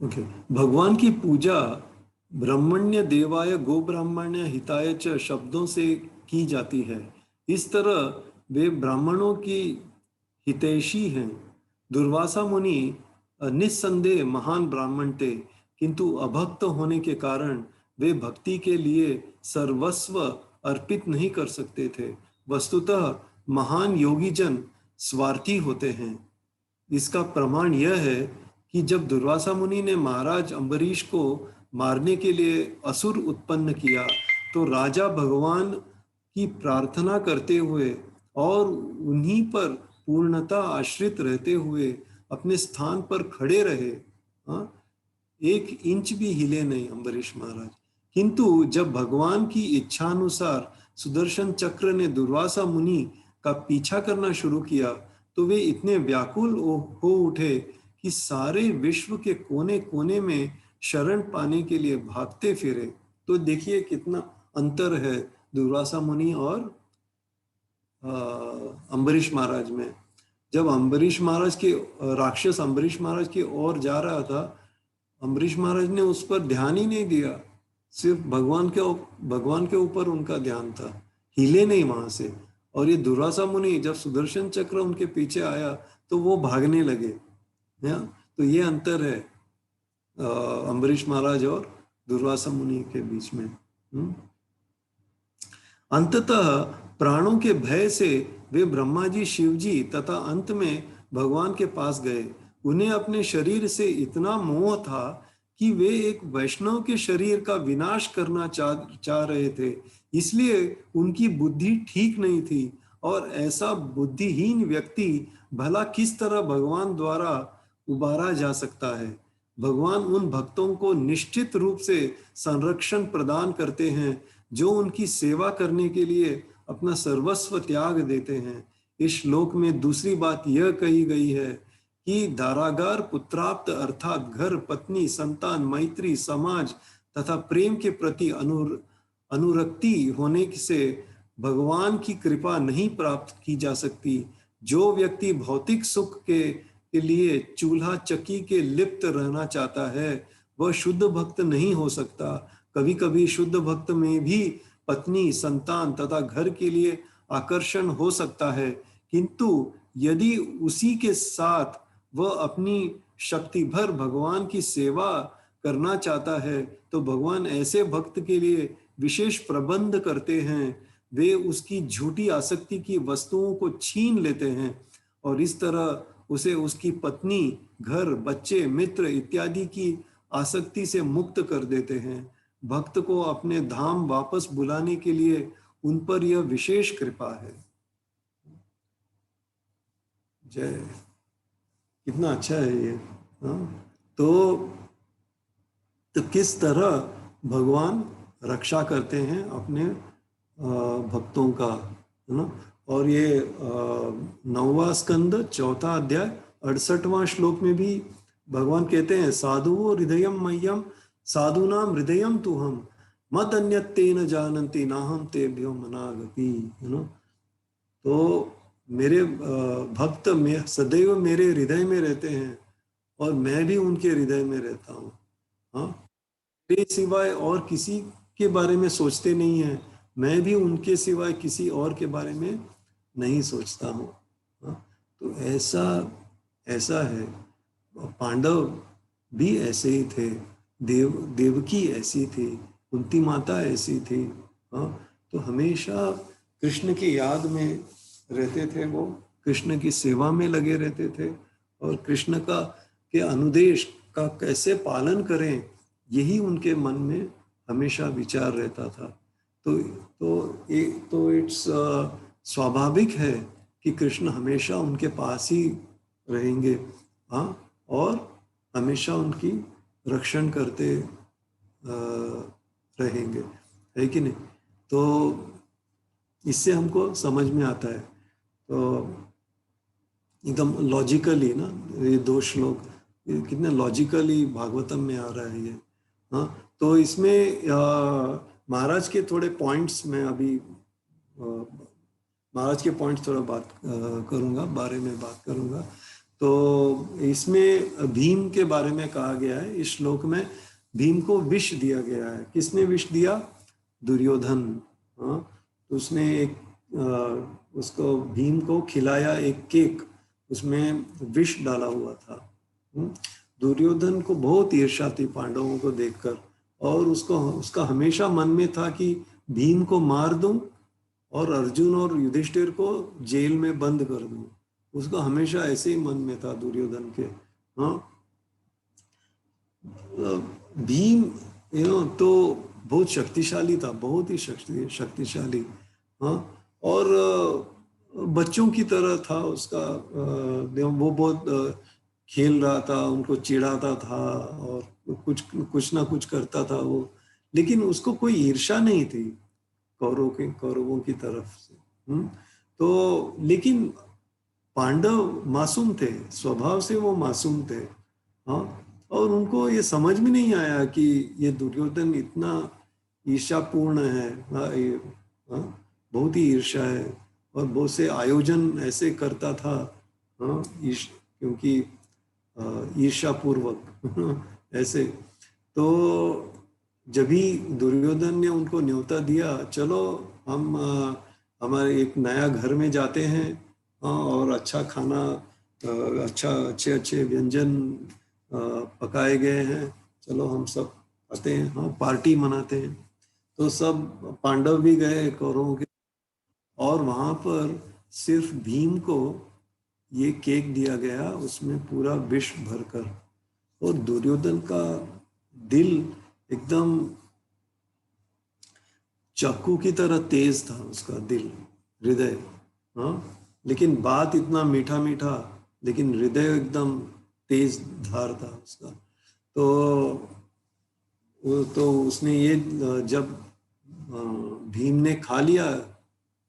[SPEAKER 1] ओके। भगवान की पूजा ब्राह्मण्य देवाय गो ब्राह्मण्य हिताय च शब्दों से की जाती है। इस तरह वे ब्राह्मणों की हितैषी हैं। दुर्वासा मुनि निस्संदेह महान ब्राह्मण थे, किंतु अभक्त होने के कारण वे भक्ति के लिए सर्वस्व अर्पित नहीं कर सकते थे। वस्तुतः महान योगी जन स्वार्थी होते हैं। इसका प्रमाण यह है कि जब दुर्वासा मुनि ने महाराज अम्बरीश को मारने के लिए असुर उत्पन्न किया, तो राजा भगवान की प्रार्थना करते हुए और उन्हीं पर पूर्णतः आश्रित रहते हुए अपने स्थान पर खड़े रहे। 1 इंच भी हिले नहीं अम्बरीश महाराज। किंतु जब भगवान की इच्छानुसार सुदर्शन चक्र ने दुर्वासा मुनि का पीछा करना शुरू किया, तो वे इतने व्याकुल हो उठे कि सारे विश्व के कोने कोने में शरण पाने के लिए भागते फिरे। तो देखिए कितना अंतर है दुर्वासा मुनि और अम्बरीश महाराज में। जब अम्बरीश महाराज के राक्षस अम्बरीश महाराज की ओर जा रहा था, अम्बरीश महाराज ने उस पर ध्यान ही नहीं दिया। सिर्फ भगवान के ऊपर उनका ध्यान था, हिले नहीं वहां से। और ये दुर्वासा मुनि जब सुदर्शन चक्र उनके पीछे आया तो वो भागने लगे। तो ये अंतर है अम्बरीश महाराज और दुर्वासा मुनि के बीच में। अंततः प्राणों के भय से वे ब्रह्मा जी, शिव जी तथा अंत में भगवान के पास गए। उन्हें अपने शरीर से इतना मोह था कि वे एक वैष्णव के शरीर का विनाश करना चाह रहे थे। इसलिए उनकी बुद्धि ठीक नहीं थी, और ऐसा बुद्धिहीन व्यक्ति भला किस तरह भगवान द्वारा उबारा जा सकता है। भगवान उन भक्तों को निश्चित रूप से संरक्षण प्रदान करते हैं जो उनकी सेवा करने के लिए अपना सर्वस्व त्याग देते हैं। इस श्लोक में दूसरी बात यह कही गई है कि दारागार पुत्राप्त अर्थात घर, पत्नी, संतान, मैत्री, समाज तथा प्रेम के प्रति अनुरक्ति होने से भगवान की कृपा नहीं प्राप्त की जा सकती। जो व्यक्ति भौतिक सुख के लिए चूल्हा चक्की के लिप्त रहना चाहता है वह शुद्ध भक्त नहीं हो सकता। कभी कभी शुद्ध भक्त में भी पत्नी, संतान तथा घर के लिए आकर्षण हो सकता है, किंतु यदि उसी के साथ वह अपनी शक्ति भर भगवान की सेवा करना चाहता है तो भगवान ऐसे भक्त के लिए विशेष प्रबंध करते हैं। वे उसकी झूठी आसक्ति की वस्तुओं को छीन लेते हैं और इस तरह उसे उसकी पत्नी, घर, बच्चे, मित्र इत्यादि की आसक्ति से मुक्त कर देते हैं। भक्त को अपने धाम वापस बुलाने के लिए उन पर यह विशेष कृपा है। जय। कितना अच्छा है ये। तो किस तरह भगवान रक्षा करते हैं अपने भक्तों का, है ना। और ये 9वां स्कंद 4था अध्याय 68वां श्लोक में भी भगवान कहते हैं, साधु हृदयम मह्यम साधुनाम हृदयम तुहम मद अन्यत्तेन जानन्ति नाहम तेभ्यो मनागपि, है ना। तो मेरे भक्त में सदैव मेरे हृदय में रहते हैं और मैं भी उनके हृदय में रहता हूँ। हाँ, मेरे सिवाय और किसी के बारे में सोचते नहीं हैं, मैं भी उनके सिवाय किसी और के बारे में नहीं सोचता हूँ। तो ऐसा है। पांडव भी ऐसे ही थे, देवकी ऐसी थी, कुंती माता ऐसी थी। तो हमेशा कृष्ण की याद में रहते थे, वो कृष्ण की सेवा में लगे रहते थे और कृष्ण के अनुदेश का कैसे पालन करें यही उनके मन में हमेशा विचार रहता था। तो इट्स स्वाभाविक है कि कृष्ण हमेशा उनके पास ही रहेंगे, और हमेशा उनकी रक्षण करते रहेंगे, है कि नहीं। तो इससे हमको समझ में आता है। तो एकदम लॉजिकली ना, ये 2 श्लोक कितने लॉजिकली भागवतम में आ रहा है ये। तो इसमें महाराज के थोड़े पॉइंट्स में अभी महाराज के पॉइंट्स थोड़ा बारे में बात करूंगा। तो इसमें भीम के बारे में कहा गया है, इस श्लोक में भीम को विष दिया गया है। किसने विष दिया? दुर्योधन। तो उसने उसको भीम को खिलाया एक केक, उसमें विष डाला हुआ था। दुर्योधन को बहुत ईर्ष्या थी पांडवों को देखकर, और उसका हमेशा मन में था कि भीम को मार दूं और अर्जुन और युधिष्ठिर को जेल में बंद कर दूं। उसको हमेशा ऐसे ही मन में था दुर्योधन के। भीम तो बहुत शक्तिशाली था, बहुत ही शक्तिशाली। और बच्चों की तरह था उसका, वो बहुत खेल रहा था, उनको चिढ़ाता था और कुछ ना कुछ करता था वो, लेकिन उसको कोई ईर्ष्या नहीं थी कौरवों की तरफ से। तो लेकिन पांडव मासूम थे, स्वभाव से वो मासूम थे। और उनको ये समझ में नहीं आया कि ये दुर्योधन इतना ईर्ष्यापूर्ण है, बहुत ही ईर्ष्या है, और बहुत से आयोजन ऐसे करता था, क्योंकि ईर्ष्यापूर्वक ऐसे। तो जब भी दुर्योधन ने उनको न्योता दिया, चलो हम हमारे एक नया घर में जाते हैं, हाँ, और अच्छा खाना, अच्छा अच्छे अच्छे व्यंजन पकाए गए हैं, चलो हम सब आते हैं, हाँ, पार्टी मनाते हैं। तो सब पांडव भी गए कौरवों के, और वहां पर सिर्फ भीम को ये केक दिया गया, उसमें पूरा विष भरकर। और दुर्योधन का दिल एकदम चाकू की तरह तेज था, उसका दिल, हृदय, हाँ, लेकिन बात इतना मीठा मीठा, लेकिन हृदय एकदम तेज धार था उसका। तो वो तो उसने ये जब भीम ने खा लिया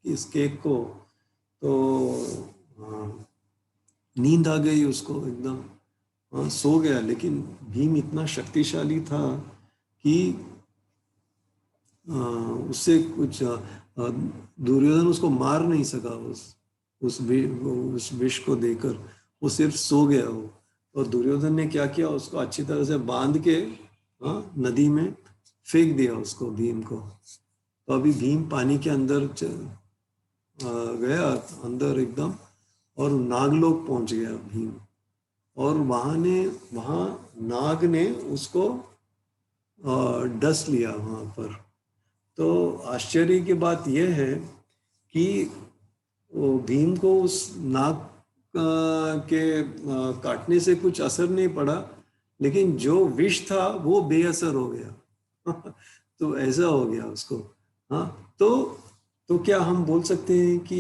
[SPEAKER 1] इस केक को, तो नींद आ गई उसको एकदम, हाँ, सो गया। लेकिन भीम इतना शक्तिशाली था कि उससे कुछ दुर्योधन उसको मार नहीं सका, उस विष को देकर। वो सिर्फ सो गया वो। और दुर्योधन ने क्या किया, उसको अच्छी तरह से बांध के, हाँ, नदी में फेंक दिया उसको, भीम को। तो अभी भीम पानी के अंदर गया, अंदर एकदम, और नागलोक पहुंच गया भीम। और वहां नाग ने उसको डस लिया वहां पर। तो आश्चर्य की बात यह है कि वो भीम को उस नाग के काटने से कुछ असर नहीं पड़ा, लेकिन जो विष था वो बेअसर हो गया। तो ऐसा हो गया उसको। हाँ, तो क्या हम बोल सकते हैं कि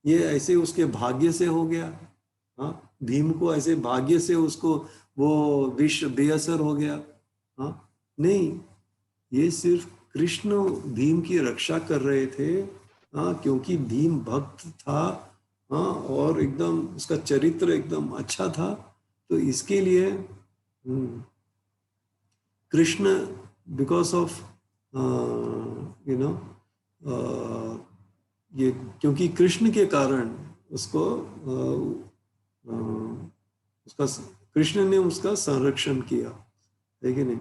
[SPEAKER 1] ये ऐसे उसके भाग्य से हो गया? हाँ, भीम को ऐसे भाग्य से उसको वो विष बेअसर हो गया? हाँ, नहीं, ये सिर्फ कृष्ण भीम की रक्षा कर रहे थे, हाँ, क्योंकि भीम भक्त था, हाँ, और एकदम उसका चरित्र एकदम अच्छा था। तो इसके लिए Krishna, because of you know ये, क्योंकि कृष्ण के कारण उसको उसका कृष्ण ने उसका संरक्षण किया, है कि नहीं?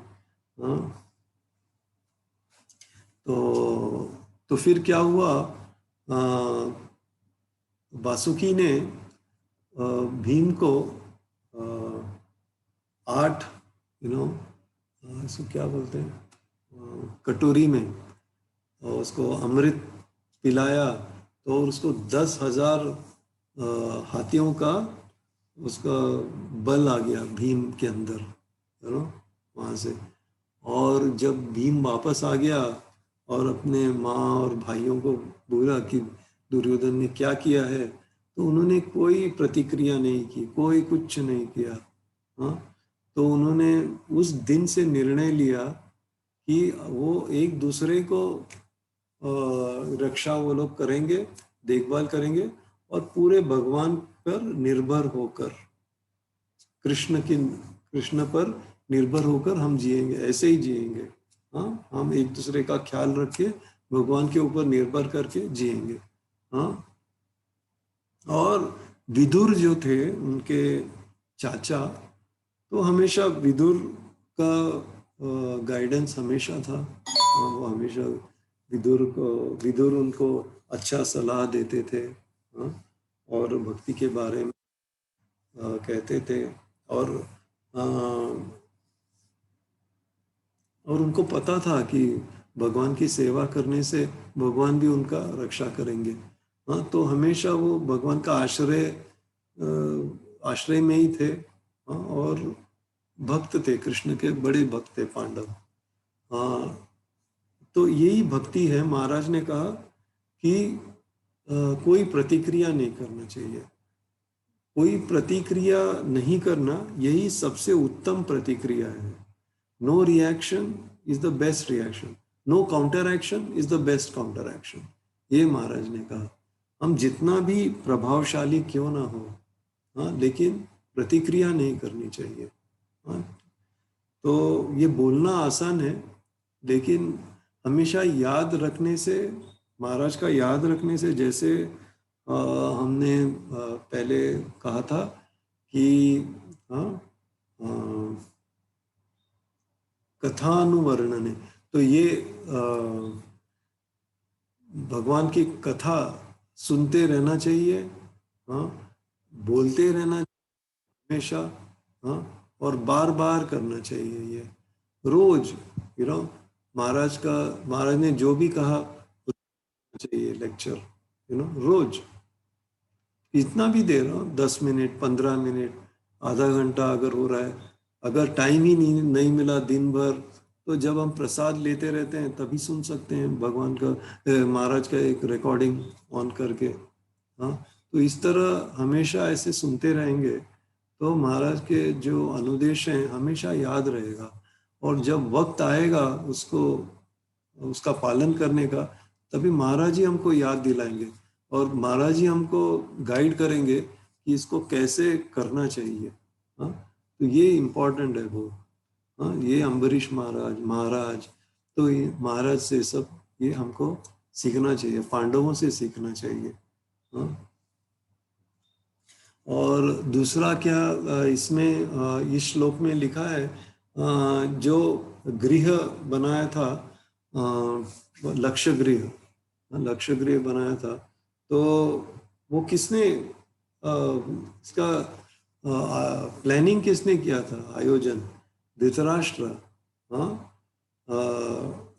[SPEAKER 1] हाँ, तो फिर क्या हुआ, वासुकी ने भीम को 8, इसको क्या बोलते हैं, कटोरी में उसको अमृत पिलाया। तो उसको 10,000 हाथियों का उसका बल आ गया भीम के अंदर, वहां से। और जब भीम वापस आ गया और अपने माँ और भाइयों को बोला कि दुर्योधन ने क्या किया है, तो उन्होंने कोई प्रतिक्रिया नहीं की, कोई कुछ नहीं किया। हाँ, तो उन्होंने उस दिन से निर्णय लिया कि वो एक दूसरे को रक्षा वो लोग करेंगे, देखभाल करेंगे, और पूरे भगवान पर निर्भर होकर, कृष्ण पर निर्भर होकर हम जिएंगे, ऐसे ही जिएंगे। हाँ, हम एक दूसरे का ख्याल रख के भगवान के ऊपर निर्भर करके जिएंगे। हाँ, और विदुर जो थे उनके चाचा, तो हमेशा विदुर का गाइडेंस हमेशा था। वो हमेशा विदुर उनको अच्छा सलाह देते थे, हाँ, और भक्ति के बारे में कहते थे। और अ, और उनको पता था कि भगवान की सेवा करने से भगवान भी उनका रक्षा करेंगे। हाँ, तो हमेशा वो भगवान का आश्रय में ही थे। हाँ, और भक्त थे, कृष्ण के बड़े भक्त थे पांडव। हाँ, तो यही भक्ति है। महाराज ने कहा कि कोई प्रतिक्रिया नहीं करना चाहिए। कोई प्रतिक्रिया नहीं करना, यही सबसे उत्तम प्रतिक्रिया है। No reaction is the best reaction, no counter action is the best counter action, ये महाराज ने कहा। हम जितना भी प्रभावशाली क्यों ना हो, हाँ, लेकिन प्रतिक्रिया नहीं करनी चाहिए। हाँ, तो ये बोलना आसान है, लेकिन हमेशा याद रखने से, महाराज का याद रखने से, जैसे हमने पहले कहा था कि, हाँ, कथानुवर्णने, तो ये भगवान की कथा सुनते रहना चाहिए, हाँ, बोलते रहना हमेशा, हाँ, और बार बार करना चाहिए ये रोज, महाराज ने जो भी कहा चाहिए लेक्चर, रोज इतना भी दे रहा हूँ, 10 मिनट, 15 मिनट, आधा घंटा अगर हो रहा है। अगर टाइम ही नहीं मिला दिन भर, तो जब हम प्रसाद लेते रहते हैं तभी सुन सकते हैं भगवान का, महाराज का एक रिकॉर्डिंग ऑन करके, हाँ। तो इस तरह हमेशा ऐसे सुनते रहेंगे तो महाराज के जो अनुदेश हैं हमेशा याद रहेगा, और जब वक्त आएगा उसका पालन करने का, तभी महाराज ही हमको याद दिलाएंगे और महाराज ही हमको गाइड करेंगे कि इसको कैसे करना चाहिए, हाँ। तो ये इम्पोर्टेंट है वो, हाँ, ये अम्बरीश महाराज तो ये महाराज से सब ये हमको सीखना चाहिए, पांडवों से सीखना चाहिए, हाँ। और दूसरा क्या इसमें इस श्लोक में लिखा है, जो गृह बनाया था, लक्ष्य गृह बनाया था, तो वो किसने इसका प्लानिंग किसने किया था, आयोजन धृतराष्ट्र, हाँ,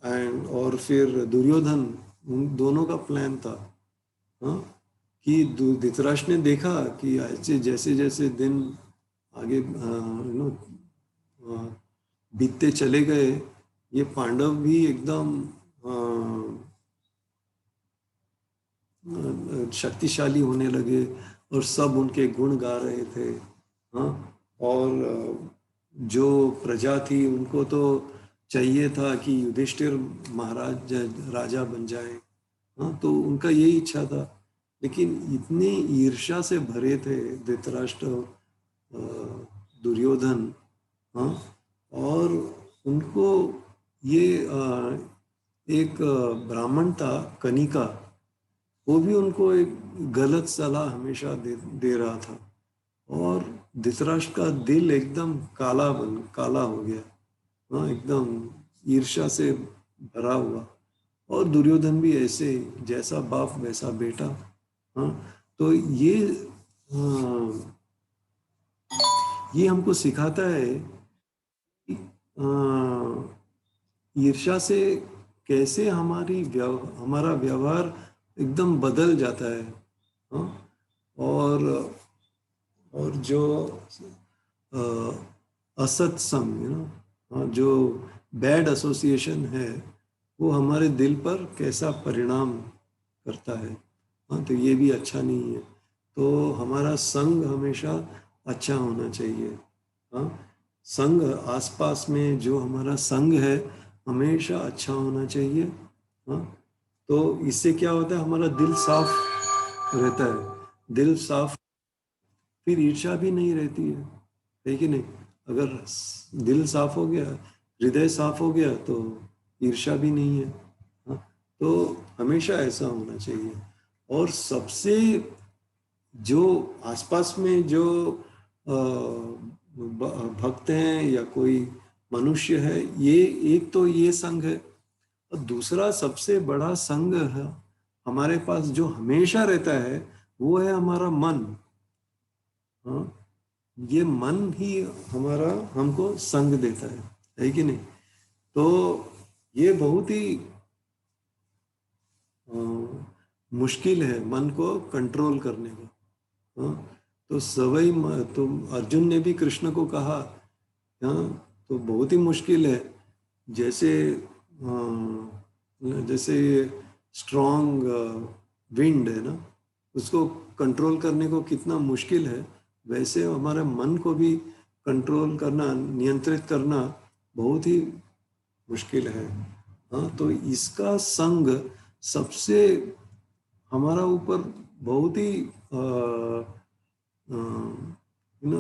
[SPEAKER 1] एंड और फिर दुर्योधन, उन दोनों का प्लान था, हाँ, कि धृतराष्ट्र ने देखा कि ऐसे जैसे जैसे दिन आगे बीतते चले गए, ये पांडव भी एकदम शक्तिशाली होने लगे और सब उनके गुण गा रहे थे, हाँ। और जो प्रजा थी उनको तो चाहिए था कि युधिष्ठिर महाराज राजा बन जाए, हाँ, तो उनका यही इच्छा था। लेकिन इतने ईर्ष्या से भरे थे धृतराष्ट्र, दुर्योधन, हाँ, और उनको ये एक ब्राह्मण था कनिका, वो भी उनको एक गलत सलाह हमेशा दे रहा था, और धृतराष्ट्र का दिल एकदम काला हो गया, हाँ, एकदम ईर्ष्या से भरा हुआ। और दुर्योधन भी ऐसे, जैसा बाप वैसा बेटा, हाँ। तो ये हमको सिखाता है कि ईर्ष्या से कैसे हमारा व्यवहार एकदम बदल जाता है, हाँ। और जो असत्संग, हाँ, जो बैड एसोसिएशन है, वो हमारे दिल पर कैसा परिणाम करता है, हाँ। तो ये भी अच्छा नहीं है, तो हमारा संग हमेशा अच्छा होना चाहिए, हाँ। संग आसपास में जो हमारा संग है हमेशा अच्छा होना चाहिए, हाँ। तो इससे क्या होता है, हमारा दिल साफ रहता है, दिल साफ, फिर ईर्ष्या भी नहीं रहती है कि नहीं। अगर दिल साफ हो गया, हृदय साफ हो गया, तो ईर्ष्या भी नहीं है, हाँ। तो हमेशा ऐसा होना चाहिए। और सबसे जो आसपास में जो भक्त हैं या कोई मनुष्य है, ये एक तो ये संघ है, और दूसरा सबसे बड़ा संघ है हमारे पास जो हमेशा रहता है, वो है हमारा मन, हाँ। ये मन ही हमको संग देता है कि नहीं। तो ये बहुत ही मुश्किल है मन को कंट्रोल करने का, हाँ। तो तो अर्जुन ने भी कृष्ण को कहा, हाँ, तो बहुत ही मुश्किल है, जैसे जैसे स्ट्रॉन्ग विंड है ना, उसको कंट्रोल करने को कितना मुश्किल है, वैसे हमारे मन को भी कंट्रोल करना, नियंत्रित करना बहुत ही मुश्किल है, हाँ। तो इसका संग सबसे हमारा ऊपर बहुत ही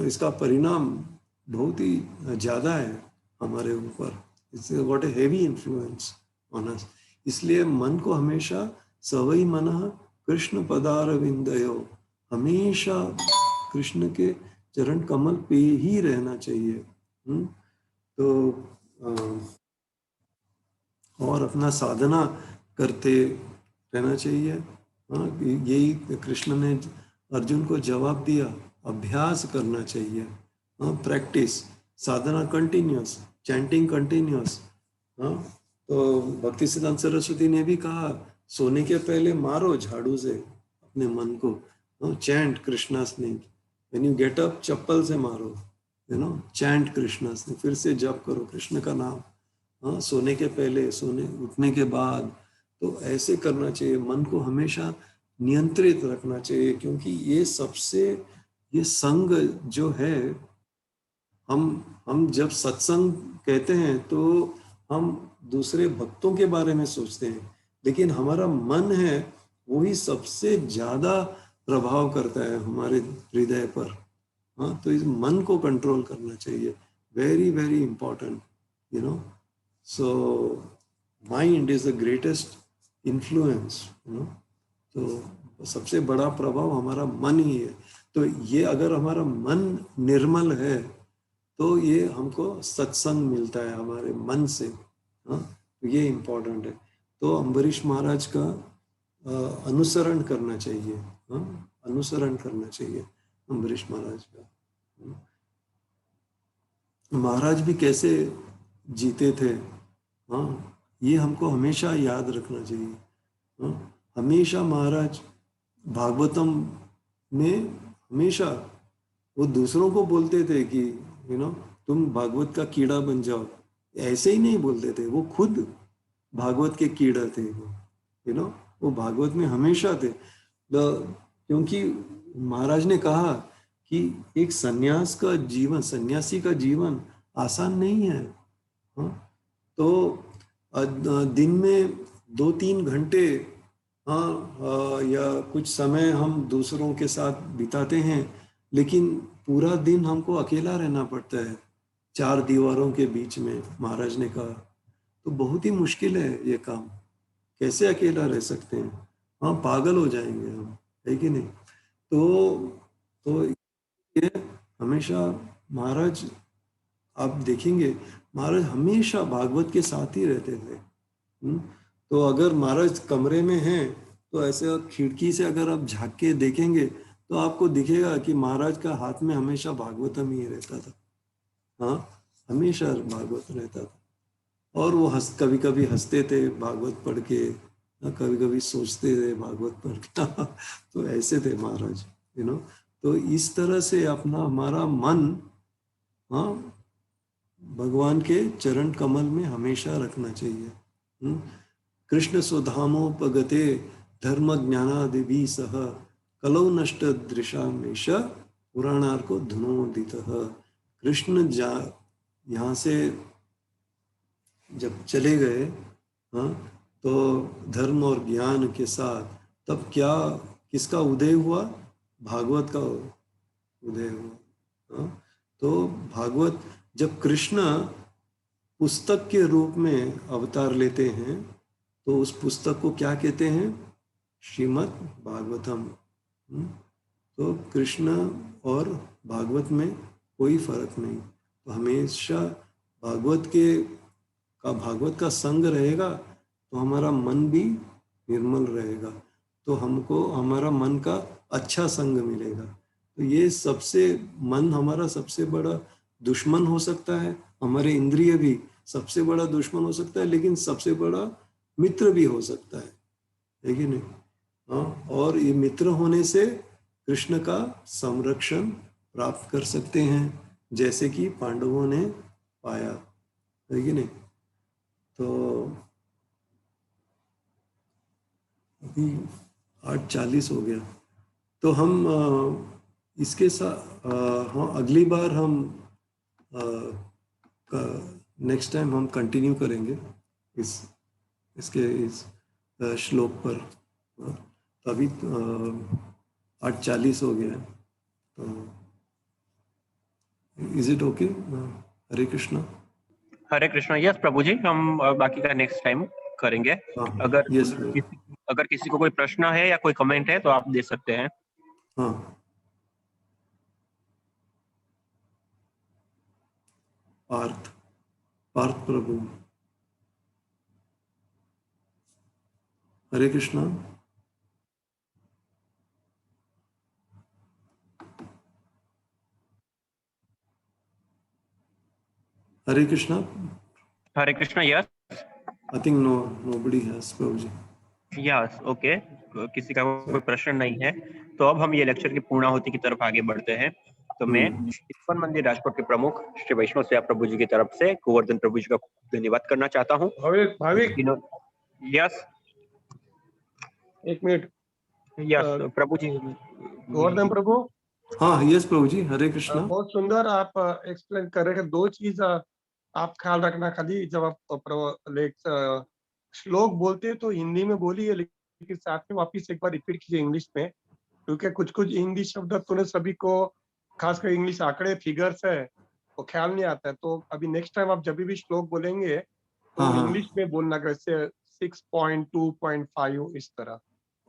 [SPEAKER 1] इसका परिणाम बहुत ही ज़्यादा है हमारे ऊपर, it's got a heavy influence on us. इसलिए मन को हमेशा सवई मनः कृष्ण पदारविंदयो, हमेशा कृष्ण के चरण कमल पे ही रहना चाहिए, तो और अपना साधना करते रहना चाहिए। हाँ, यही कृष्ण ने अर्जुन को जवाब दिया, अभ्यास करना चाहिए। हाँ, प्रैक्टिस, साधना कंटिन्यूस, चैंटिंग कंटिन्यूस। हाँ, तो भक्ति सिद्धांत सरस्वती ने भी कहा, सोने के पहले मारो झाड़ू से अपने मन को, chant Krishna's name. When you get up, चप्पल से मारो, चैंट कृष्णास नेम, फिर से जप करो कृष्ण का नाम। हाँ, सोने के पहले, सोने उठने के बाद, तो ऐसे करना चाहिए। मन को हमेशा नियंत्रित रखना चाहिए, क्योंकि ये संग जो है, हम जब सत्संग कहते हैं तो हम दूसरे भक्तों के बारे में सोचते हैं, लेकिन हमारा मन है वही सबसे ज्यादा प्रभाव करता है हमारे हृदय पर। हाँ, तो इस मन को कंट्रोल करना चाहिए, very very important, you know. So mind is the greatest influence, तो सबसे बड़ा प्रभाव हमारा मन ही है। तो ये अगर हमारा मन निर्मल है तो ये हमको सत्संग मिलता है हमारे मन से। हाँ, तो ये इम्पोर्टेंट है। तो अम्बरीश महाराज का अनुसरण करना चाहिए। हाँ, अनुसरण करना चाहिए अम्बरीश महाराज का। महाराज भी कैसे जीते थे, हाँ, ये हमको हमेशा याद रखना चाहिए। हाँ, हमेशा महाराज भागवतम में हमेशा वो दूसरों को बोलते थे कि तुम भागवत का कीड़ा बन जाओ। ऐसे ही नहीं बोलते थे, वो खुद भागवत के कीड़ा थे। वो भागवत में हमेशा थे। क्योंकि महाराज ने कहा कि एक सन्यासी का जीवन आसान नहीं है। हाँ, तो दिन में 2-3 घंटे, हाँ, या कुछ समय हम दूसरों के साथ बिताते हैं, लेकिन पूरा दिन हमको अकेला रहना पड़ता है 4 दीवारों के बीच में, महाराज ने कहा। तो बहुत ही मुश्किल है ये काम, कैसे अकेला रह सकते हैं? हाँ, पागल हो जाएंगे हम, है कि नहीं? तो ये हमेशा महाराज, आप देखेंगे महाराज हमेशा भागवत के साथ ही रहते थे। तो अगर महाराज कमरे में हैं तो ऐसे खिड़की से अगर आप झांक के देखेंगे तो आपको दिखेगा कि महाराज का हाथ में हमेशा भागवतम ही रहता था। हाँ, हमेशा भागवत रहता था। और वो कभी कभी हंसते थे भागवत पढ़ के, कभी कभी सोचते थे भागवत पढ़ के। तो ऐसे थे महाराज, तो इस तरह से अपना हमारा मन, हाँ, भगवान के चरण कमल में हमेशा रखना चाहिए। कृष्ण स्वधामोपगते धर्म ज्ञानादिभि सह कलौ नष्ट दृशामेश पुराणार्को धुनोदितः। कृष्ण यहाँ से जब चले गए, हाँ, तो धर्म और ज्ञान के साथ तब क्या किसका उदय हुआ? भागवत का उदय हुआ। हाँ, तो भागवत जब कृष्ण पुस्तक के रूप में अवतार लेते हैं तो उस पुस्तक को क्या कहते हैं? श्रीमद् भागवतम। तो कृष्ण और भागवत में कोई फर्क नहीं। तो हमेशा भागवत का संग रहेगा तो हमारा मन भी निर्मल रहेगा, तो हमको हमारा मन का अच्छा संग मिलेगा। तो ये मन हमारा सबसे बड़ा दुश्मन हो सकता है, हमारे इंद्रिय भी सबसे बड़ा दुश्मन हो सकता है, लेकिन सबसे बड़ा मित्र भी हो सकता है कि नहीं? हाँ, और ये मित्र होने से कृष्ण का संरक्षण प्राप्त कर सकते हैं, जैसे कि पांडवों ने पाया, है कि नहीं? तो अभी 8:40 हो गया, तो हम इसके साथ, हाँ, अगली बार हम नेक्स्ट टाइम हम कंटिन्यू करेंगे इस श्लोक पर। तो अभी 8:40 हो गया है, तो is it okay? Hare Krishna.
[SPEAKER 2] Hare Krishna. Yes प्रभु जी, हम बाकी का नेक्स्ट टाइम करेंगे। अगर किसी को कोई प्रश्न है या कोई कमेंट है तो आप दे सकते हैं।
[SPEAKER 1] हाँ, पार्थ पार्थ प्रभु। Hare Krishna. Hare Krishna.
[SPEAKER 2] Hare Krishna. Yes,
[SPEAKER 1] I think nobody has, प्रभु जी।
[SPEAKER 2] यस, ओके, किसी का कोई प्रश्न नहीं है तो अब हम ये लेक्चर की पूर्णाहुति की तरफ आगे बढ़ते हैं। तो मैं इस्कॉन मंदिर राजकोट के प्रमुख श्री वैष्णव सेवा प्रभु जी की तरफ से गोवर्धन प्रभु जी का धन्यवाद करना चाहता हूँ।
[SPEAKER 3] भाविक
[SPEAKER 2] यस,
[SPEAKER 3] एक मिनट।
[SPEAKER 2] यस प्रभु जी।
[SPEAKER 3] गोवर्धन प्रभु।
[SPEAKER 1] हाँ, यस प्रभु जी। हरे कृष्णा।
[SPEAKER 3] बहुत सुंदर आप एक्सप्लेन कर रहे हैं। दो चीज आप ख्याल रखना, खाली जब आप श्लोक बोलते हैं तो हिंदी में बोलिए, लेकिन साथ में वापिस एक बार रिपीट कीजिए इंग्लिश में, क्योंकि कुछ कुछ इंग्लिश शब्द तूने सभी को, खासकर इंग्लिश आंकड़े फिगर्स है वो ख्याल नहीं आता है। तो अभी नेक्स्ट टाइम आप जब भी श्लोक बोलेंगे तो इंग्लिश में बोलना, जैसे 6.2.5 इस तरह।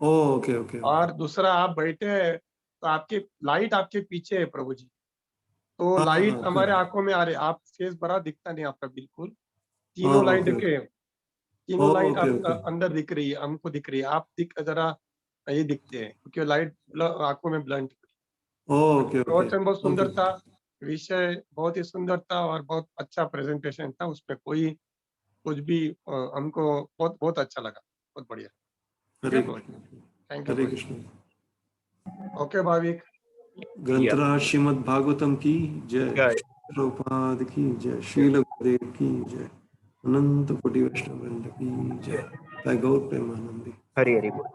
[SPEAKER 1] Okay okay.
[SPEAKER 3] और दूसरा, आप बैठे हैं तो आपके लाइट आपके पीछे है प्रभु जी, तो लाइट हमारे आंखों में आ रहे, आप फेस बड़ा दिखता नहीं आपका बिल्कुल। तीनों लाइट देखे, तीनों लाइट आपका अंदर दिख रही है, हमको दिख रही है, आप जरा ये दिखते हैं क्योंकि लाइट आंखों में ब्लंट। प्रवचन बहुत सुंदर था, विषय बहुत ही सुंदर था और बहुत अच्छा प्रेजेंटेशन था, उसमें कोई कुछ भी हमको बहुत बहुत अच्छा लगा, बहुत बढ़िया। Thank you. ओके भाविक।
[SPEAKER 1] ग्रंथराज श्रीमद् भागवतम की जय, प्रभुपाद की जय, श्रील गुरुदेव की जय, अनंत कोटि वैष्णव वृंद की जय, जय गौर प्रेमानंदी।
[SPEAKER 2] हरि हरि बोल।